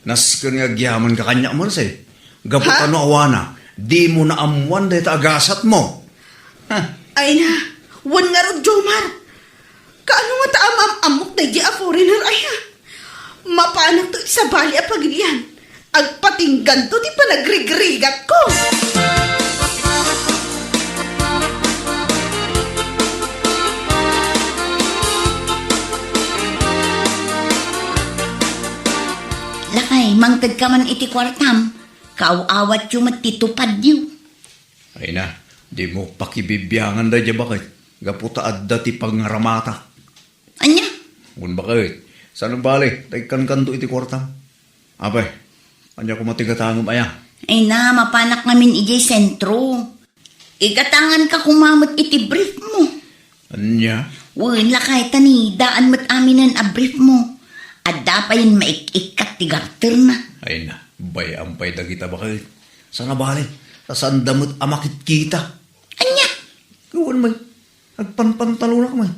Speaker 1: Naskan nga gyaman ka kanya Marsing. Gapot
Speaker 3: Ha?
Speaker 1: ano awana, di mo na amuan dahil agasat mo. Ha?
Speaker 3: Ay na, wan nga ro, Jomar. Kaano nga taamam-amok na di a foreigner ay ha? Mapanak to sa bali a pagilian. Agpatinggan to di pa nagrigrigat ko.
Speaker 4: Lakay, mangtad ka man iti kwartam. Kauawat yung matitupad yun.
Speaker 1: Ay na, di mo pakibibyangan da dya bakit? Gaputa adda ti pangaramata.
Speaker 4: Anya?
Speaker 1: Ngun bakit? Saan ang bali? Tagkan kanto iti kwartam. Abay, anya ko matigatangom aya.
Speaker 4: Ay na, mapanak namin ijay sentro. Igatangan ka kumamot iti brief mo.
Speaker 1: Anya?
Speaker 4: Wen lakay tani, daan mat aminan a brief mo. Adda pa yun maik-ikat ti garter na.
Speaker 1: Ay na, bay ampay dagita bakit? Sana bali? Saan damot amakit kita?
Speaker 4: Anya?
Speaker 1: Gawan may, agpanpantalo ka man.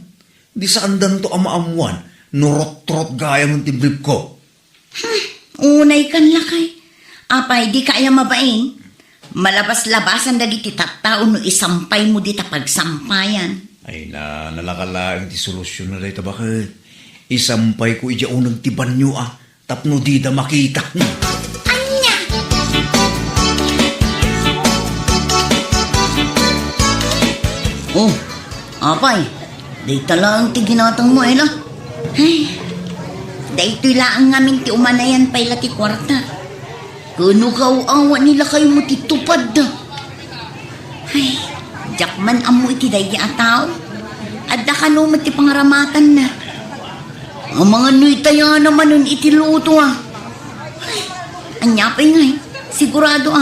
Speaker 1: Di saan dan to amaamuan, nurot-trot gaya mong tibrip ko.
Speaker 4: Unay kan lakay. Apay, di kaya mabain. Malabas-labasan dagiti tattao no isampay mo di pagsampayan.
Speaker 1: Ay na, nalakalaang ti solusyon na dahita bakit? Isampay ko iya unang tiban nyo tapno di da makita.
Speaker 4: Anya? Oh, apay, di talang ti ginatang mo, ela. Ay, dahito laang ngamin ti umanayan pay lati kwarta. Kuno awa nila kayo mo titupad na. Ay, jakman amo iti dahi ataw. Adda ka no ti pangaramatan na. Ang mga nuitaya naman nun iti luto Ay, anyapay ngay. Sigurado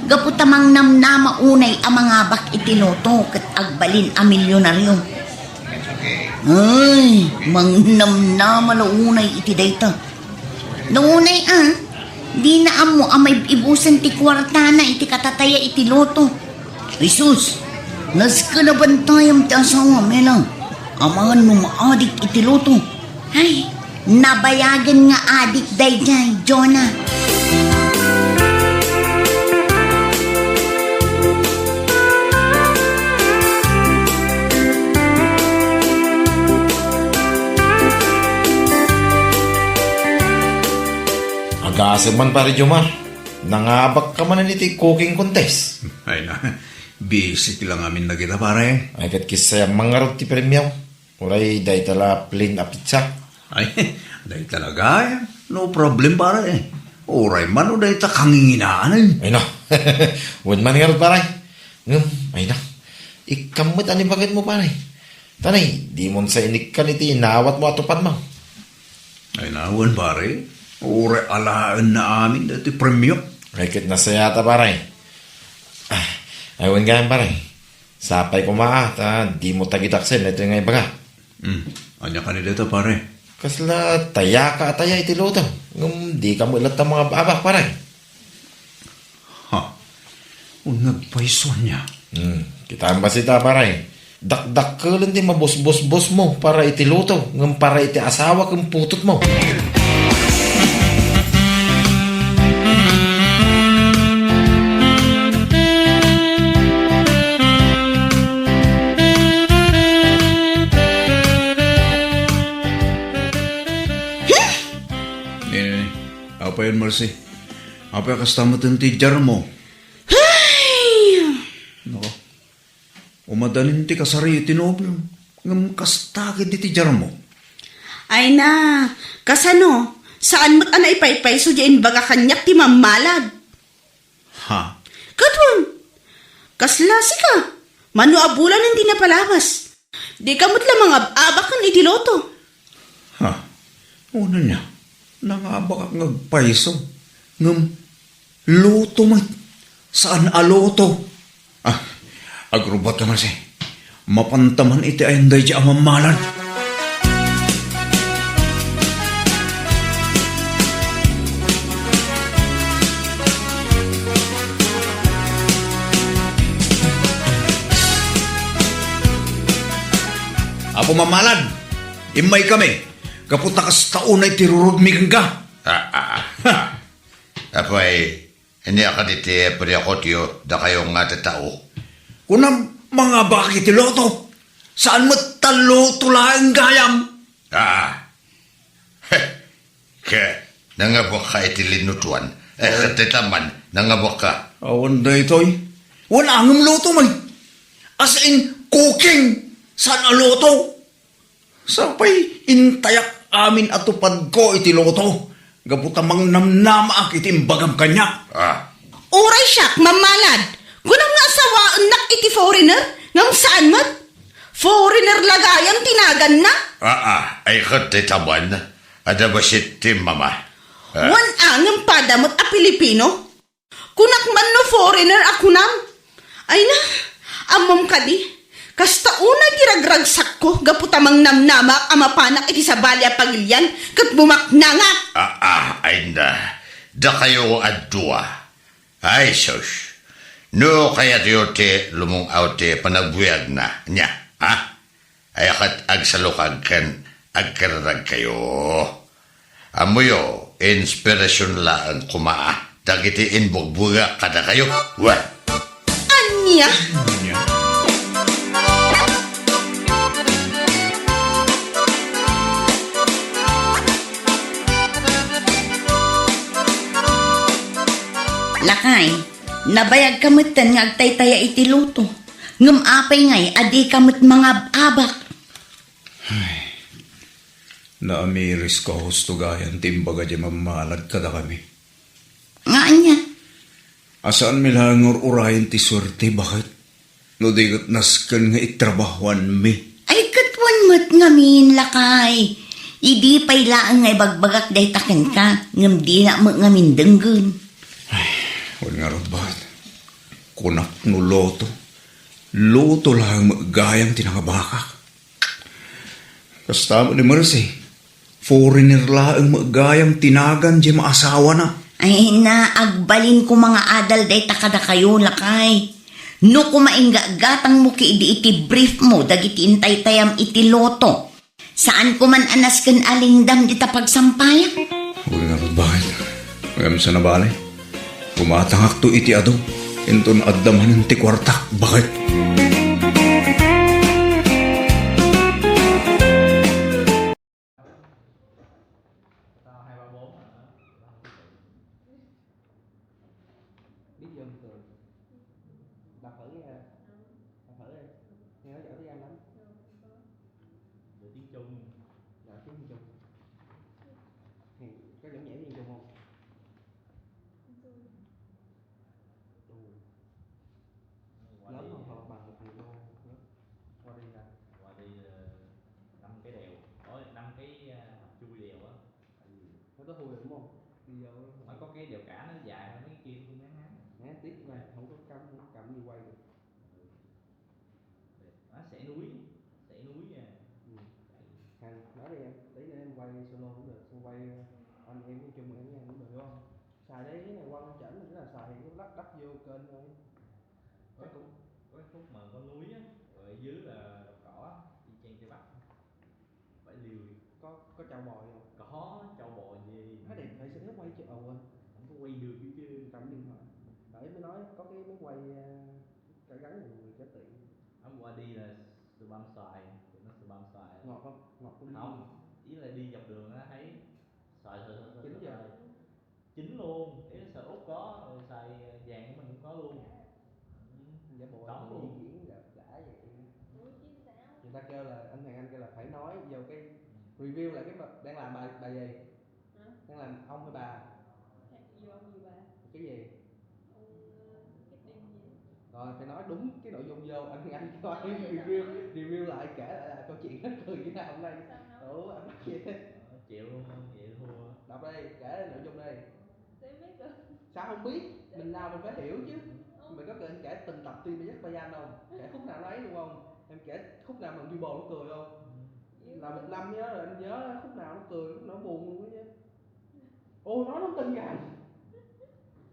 Speaker 4: gaputamang namnama unay ang mga bak iti luto kat agbalin a milyonaryo. Ay, mangnamnama na unay iti dayta. Naunay di na amo may ibusan ti kwarta na iti katataya iti loto. Jesus, nas ka na bantayam ti asawa, melang. Amangan mo maadik iti luto. Ay, nabayagan nga adik dayjay, Jonah.
Speaker 2: Agasig man pare Jomar. Nangabak ka man iti cooking contest.
Speaker 1: Ay na, busy lang amin na kita pare.
Speaker 2: Ay kat kisaya mangarot ti premyaw. Uray day tala plain a pizza.
Speaker 1: Ay, dahil talaga, no problem pare. Oray man o dahil ta kanginginaan.
Speaker 2: Ay no. Huwag man ngarot pare. Ay na. Ikamot ani bakit mo pare. Tanay, di mo sa inikan iti inawat mo atupad mo.
Speaker 1: Ay nawan pare. Oray alaan na amin dati premyo.
Speaker 2: Ay kit nasayata pare. Aywan ganyan pare. Sapay ko maat di mo tagitaksin. Ito yung nga ibaga.
Speaker 1: Anya ka nila ito pare.
Speaker 2: Kasla taya ka ataya iti luto. Di ka mo ilat ang mga babak pare.
Speaker 1: Ha? Kung nagpaiso niya.
Speaker 2: Kita ang basita pare. Dakdak ka lang di mabos-bos-bos mo para iti luto. Ngam para iti asawa kang putot mo.
Speaker 1: Apa yan, Marcy? Apa yung kastamat ng tijar mo? Nako. Umadanin ti kasari itinobyo. Ngam kastagid di tijar mo.
Speaker 3: Ay na, kasano? Saan mo't ana ipaypay so diyan baga kanyak ti mamalad?
Speaker 1: Ha?
Speaker 3: Katwan, kaslasi ka. Mano abulan hindi napalabas. Di kamot lamang abakan itiloto.
Speaker 1: Ha? Una niya. Nangabak ang nagpaiso. Ngam, luto mo. Saan aloto? Agrubat ka man si. Mapantaman iti ayanday di amamalan. Apo mamalan, imay kami. Kapunta ka sa taon ay tirurugmigan ka.
Speaker 6: Apay, hindi ako dito, pwede ako tiyo, da kayong nga tatao.
Speaker 1: Kunang mga bakit iloto, saan mo taloto lang gayam?
Speaker 6: Nangabok ka itilinutuan. Katitaman, nangabok ka.
Speaker 1: Awan na ito'y. Wala ang luto man. As in, cooking. Saan ang luto? Sapay, intayak amin atupad ko iti luto. Gabutamang namnama ak itimbagam kanya.
Speaker 3: Uray siyak, mamalad. Gunang nga asawaan nak iti foreigner? Ngam saan mat? Foreigner lagayang tinagan na?
Speaker 6: Ay katitaman. Ada ba si Tim, mama?
Speaker 3: Wan angam padamot a Pilipino? Kunak man no foreigner ako nam. Ay na, amom ka di. Kasta una tiragragsak ko, gaputamang namnamak amapanak iti sa balya pagilyan, kat bumaknangak.
Speaker 6: Ay na. Da kayo adwa. Ay, sus. No, kaya tiyo te lumong te panagbuyag na niya. Ay akat agsalukag kan agkararag kayo. Amuyo, inspirasyon lang kumaa. Dagiti inbugbuga kada kayo.
Speaker 3: Anya?
Speaker 4: Lakay, nabayag kamutan nga agtay-taya iti luto. Ngam apay ngay, adi kamut mga abak.
Speaker 1: Naamiris ko husto gayan timbaga di mamalad kada kami.
Speaker 4: Nga niya.
Speaker 1: Asaan milangor urayan ti swerte bakit? No digot naskan nga itrabahuan mi.
Speaker 4: Ay katwan mat ngamin, lakay. Idi pay laang ngay bagbagak day taken ka. Ngam di na mo ngamin denggun.
Speaker 1: Huwag nga rin bakit? Kunak no loto. Loto lang magayang tinangabakak. Kasta mo ni Mercy. Foreigner lang magayang tinagan di maasawa na.
Speaker 4: Ay na, agbalin ko mga adal day takada kayo, lakay. No kumaingga gatang mo ki di iti brief mo dagiti intay tayam iti loto. Saan ko man anas ken alingdam di ta pagsampayan?
Speaker 1: Uli nga bakit? Ngam sa nabali. Gumatangak to iti ado. Inton addamanan ti kwartak. Bakit?
Speaker 9: Biết vô cười. Đọc thử nghe. Đọc thử đi. Nghe nói giỏi tiếng Anh lắm. Giỏi tiếng Trung. Giỏi tiếng Trung. Thì có giỏi nhảy tiếng Trung không? Đù. Lớn không hoặc bằng 1 phần đô lớn. Qua đi ra.
Speaker 10: Qua đi 5 cái đèo, có 5 cái chui đèo á.
Speaker 9: Nó có thui rồi đúng không? Đi vô
Speaker 10: Nó có cái đèo cả nó dài hơn mấy cái kia cũng ngắn ngắn.
Speaker 9: né tiếp này, không có cầm gì quay được.
Speaker 10: Nó sẽ núi nha.
Speaker 9: Hàng nói đi em, tí nữa em quay solo cũng được, xong quay anh em nói chung em với anh cũng được đúng không? Xài đấy cái này quăng chảnh cái là xài cái lắp đắp vô kênh thôi. Chắc cũng
Speaker 10: Có cái khúc mà có núi á, rồi ở dưới là đồng cỏ, đi chen tây bắc. Phải liều.
Speaker 9: có trâu bò không?
Speaker 10: Có trâu bò gì.
Speaker 9: Nó đẹp vậy sao nếu quay chứ quên.
Speaker 10: Không có quay được chứ.
Speaker 9: Cầm điện thoại. Đấy mới nói có cái máy quay cả gắn người cho tiện.
Speaker 10: Hôm qua đi là sư băm xoài, tụi nó sư băm xoài.
Speaker 9: Ngọt không? Ngọt không?
Speaker 10: Không, ý là đi dọc đường á thấy xoài
Speaker 9: Chín chưa?
Speaker 10: chín luôn, ý là xoài út có, rồi xoài vàng của mình cũng có luôn.
Speaker 9: Giả bộ
Speaker 10: Đóng
Speaker 9: anh
Speaker 10: luôn.
Speaker 9: di chuyển gặp đã vậy. Người ta kêu là anh kêu là phải nói vô cái review lại cái đang làm bài gì? Đang làm ông hay bà?
Speaker 11: Vô ông gì bà?
Speaker 9: Cái gì?
Speaker 11: Ông cái đêm gì?
Speaker 9: Rồi phải nói đúng cái nội dung vô anh coi
Speaker 11: Nói vậy sao
Speaker 9: review lại kể lại là câu chuyện hết cười như nào hôm nay.
Speaker 11: Sao nói?
Speaker 9: Anh bắt gì?
Speaker 10: Chịu luôn, vậy thua.
Speaker 9: Đọc đây, kể nội dung đây.
Speaker 11: Sẽ biết được.
Speaker 9: Sao không biết? Mình nào mình phải hiểu chứ. Mày có cần anh kể từng tập team Jack Bayan không? Kể khúc nào nó ấy luôn không? Em kể khúc nào mà Jubal nó cười không? Là 1 năm nhớ rồi anh nhớ khúc nào nó cười, khúc nào nó buồn luôn á chứ. Ôi nói nó tin rằng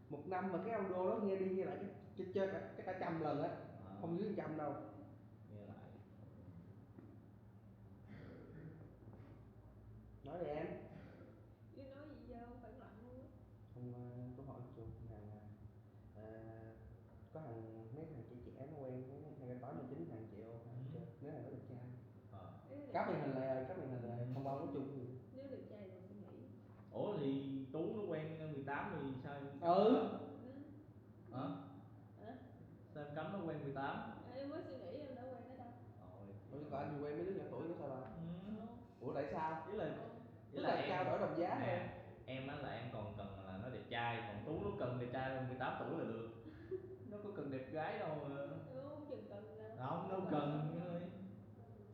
Speaker 9: 1 năm mà cái audio đó nghe đi nghe lại chơi cả 100 lần á, không dưới 100 đâu.
Speaker 10: Nghe lại.
Speaker 9: Nói đi em.
Speaker 11: Chứ nói gì vô phản loạn luôn á.
Speaker 9: Không, tôi hỏi chụp hàng có mấy thằng trẻ nó quen hay cái tối 19 hàng triệu nếu là nó đẹp trai. Cáp màn hình lại không bao có chung gì.
Speaker 11: Nếu đẹp trai thì suy nghĩ.
Speaker 10: Ủa thì Tú nó quen 18 thì sao? Hả? Sao em cấm nó quen 18?
Speaker 11: Em mới suy nghĩ em đã quen nó đâu.
Speaker 9: Ủa còn anh thì quen mấy đứa nhỏ tuổi của sao bà? Ủa tại sao?
Speaker 10: Ý là em,
Speaker 9: trao đổi đồng giá thôi.
Speaker 10: em á là em còn cần là nó đẹp trai, còn Tú nó cần đẹp trai hơn 18 tuổi là được. Nó có cần đẹp gái đâu mà.
Speaker 11: Không chừng cần đâu.
Speaker 10: Không, đâu cần ơi.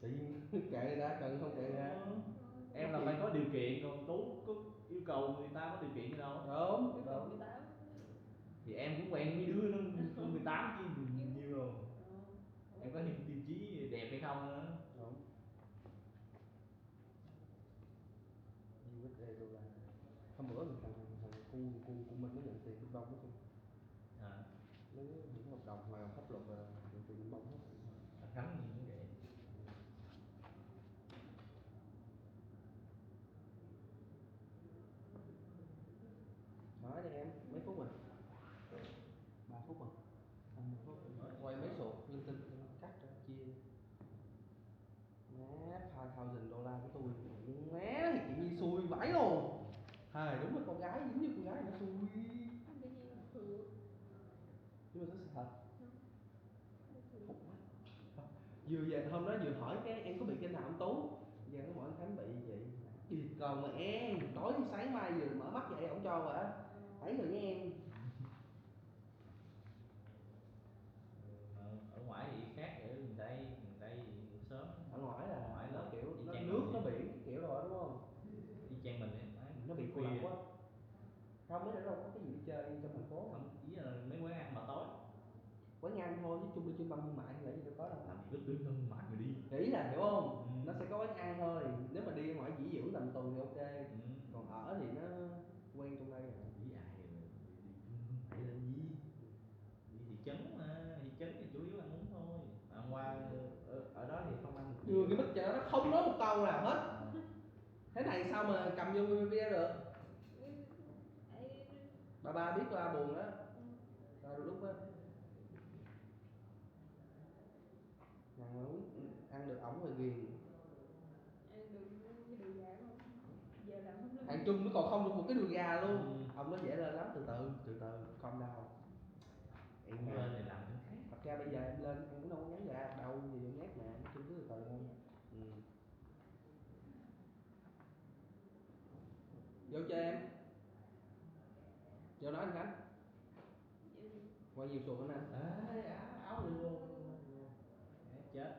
Speaker 9: Tự nhiên kệ người ta cần không kệ người ta.
Speaker 10: Em là phải có điều kiện, còn Tú có yêu cầu người ta có điều kiện gì đâu.
Speaker 9: Đúng.
Speaker 11: Yêu cầu 18.
Speaker 10: Thì em cũng quen mấy đứa nó 18 chứ nhiều rồi. Em có thêm tiêu chí đẹp hay không nữa.
Speaker 9: Đúng. USD đô la. Hôm bữa thằng cu mình nó nhận tiền bên bông đó chứ. Nó những hợp đồng ngoài pháp luật là nhận tiền bên bông hết.
Speaker 10: Khánh gì cũng vậy.
Speaker 9: Nói đi em, mấy phút rồi? 3 phút rồi. 5 phút. Quay mấy sổ linh tinh cắt ra chia. Má $5,000 của tôi. Má thì tự nhiên xui vãi luôn. Đúng là con gái giống như con gái nó xui. Nhưng mà nó sự thật. Phục quá. Vừa về hôm đó vừa hỏi cái em có bị cái nào không Tú? Giờ nó hỏi anh Khánh bị vậy. Còn mà em tối sáng mai vừa mở mắt vậy ổng cho rồi á. Thấy rồi nhé em.
Speaker 10: Ở ngoài thì khác, ở miền Tây ngủ sớm.
Speaker 9: Ở ngoài là nó kiểu nó
Speaker 10: nước
Speaker 9: nước nó biển cái kiểu rồi đúng không?
Speaker 10: Y chang mình ấy.
Speaker 9: Nó bị cô lập quá. Không biết ở đâu có cái gì đi chơi trong thành phố.
Speaker 10: Không, ý là mấy quán ăn mà tối.
Speaker 9: Quán ăn thôi chứ đi trung tâm thương mại nghĩ gì đâu có đâu.
Speaker 10: Làm gì có tuyến thương mại mà đi.
Speaker 9: Nghĩ là hiểu không? Nó sẽ có quán ăn thôi. Nếu mà đi ngoài nghỉ dưỡng tầm tuần thì ok. Còn ở thì nó quen trong đây rồi.
Speaker 10: Đi ai rồi đi thương mại làm gì? Đi thị trấn mà, thị trấn thì
Speaker 9: Đưa cái mic cho nó không nói một câu nào hết. Thế này sao mà cầm vô video được? Ba biết ba buồn đó. Rồi lúc đó ăn được ổng rồi ghiền.
Speaker 11: Ăn được cái đùi gà không? Giờ làm không được.
Speaker 9: Thằng Trung nó còn không được một cái đùi gà luôn. Ông nói dễ lên lắm, từ từ calm down. Em
Speaker 10: Không lên thì làm cái khác.
Speaker 9: thật ra bây giờ em lên em cũng đâu có nhắn gà đâu, gì em nhát nè, Trung cứ từ từ thôi. Vô cho em. Vô nói anh Khánh. Qua nhiều xuồng anh.
Speaker 10: Áo luôn. Chết.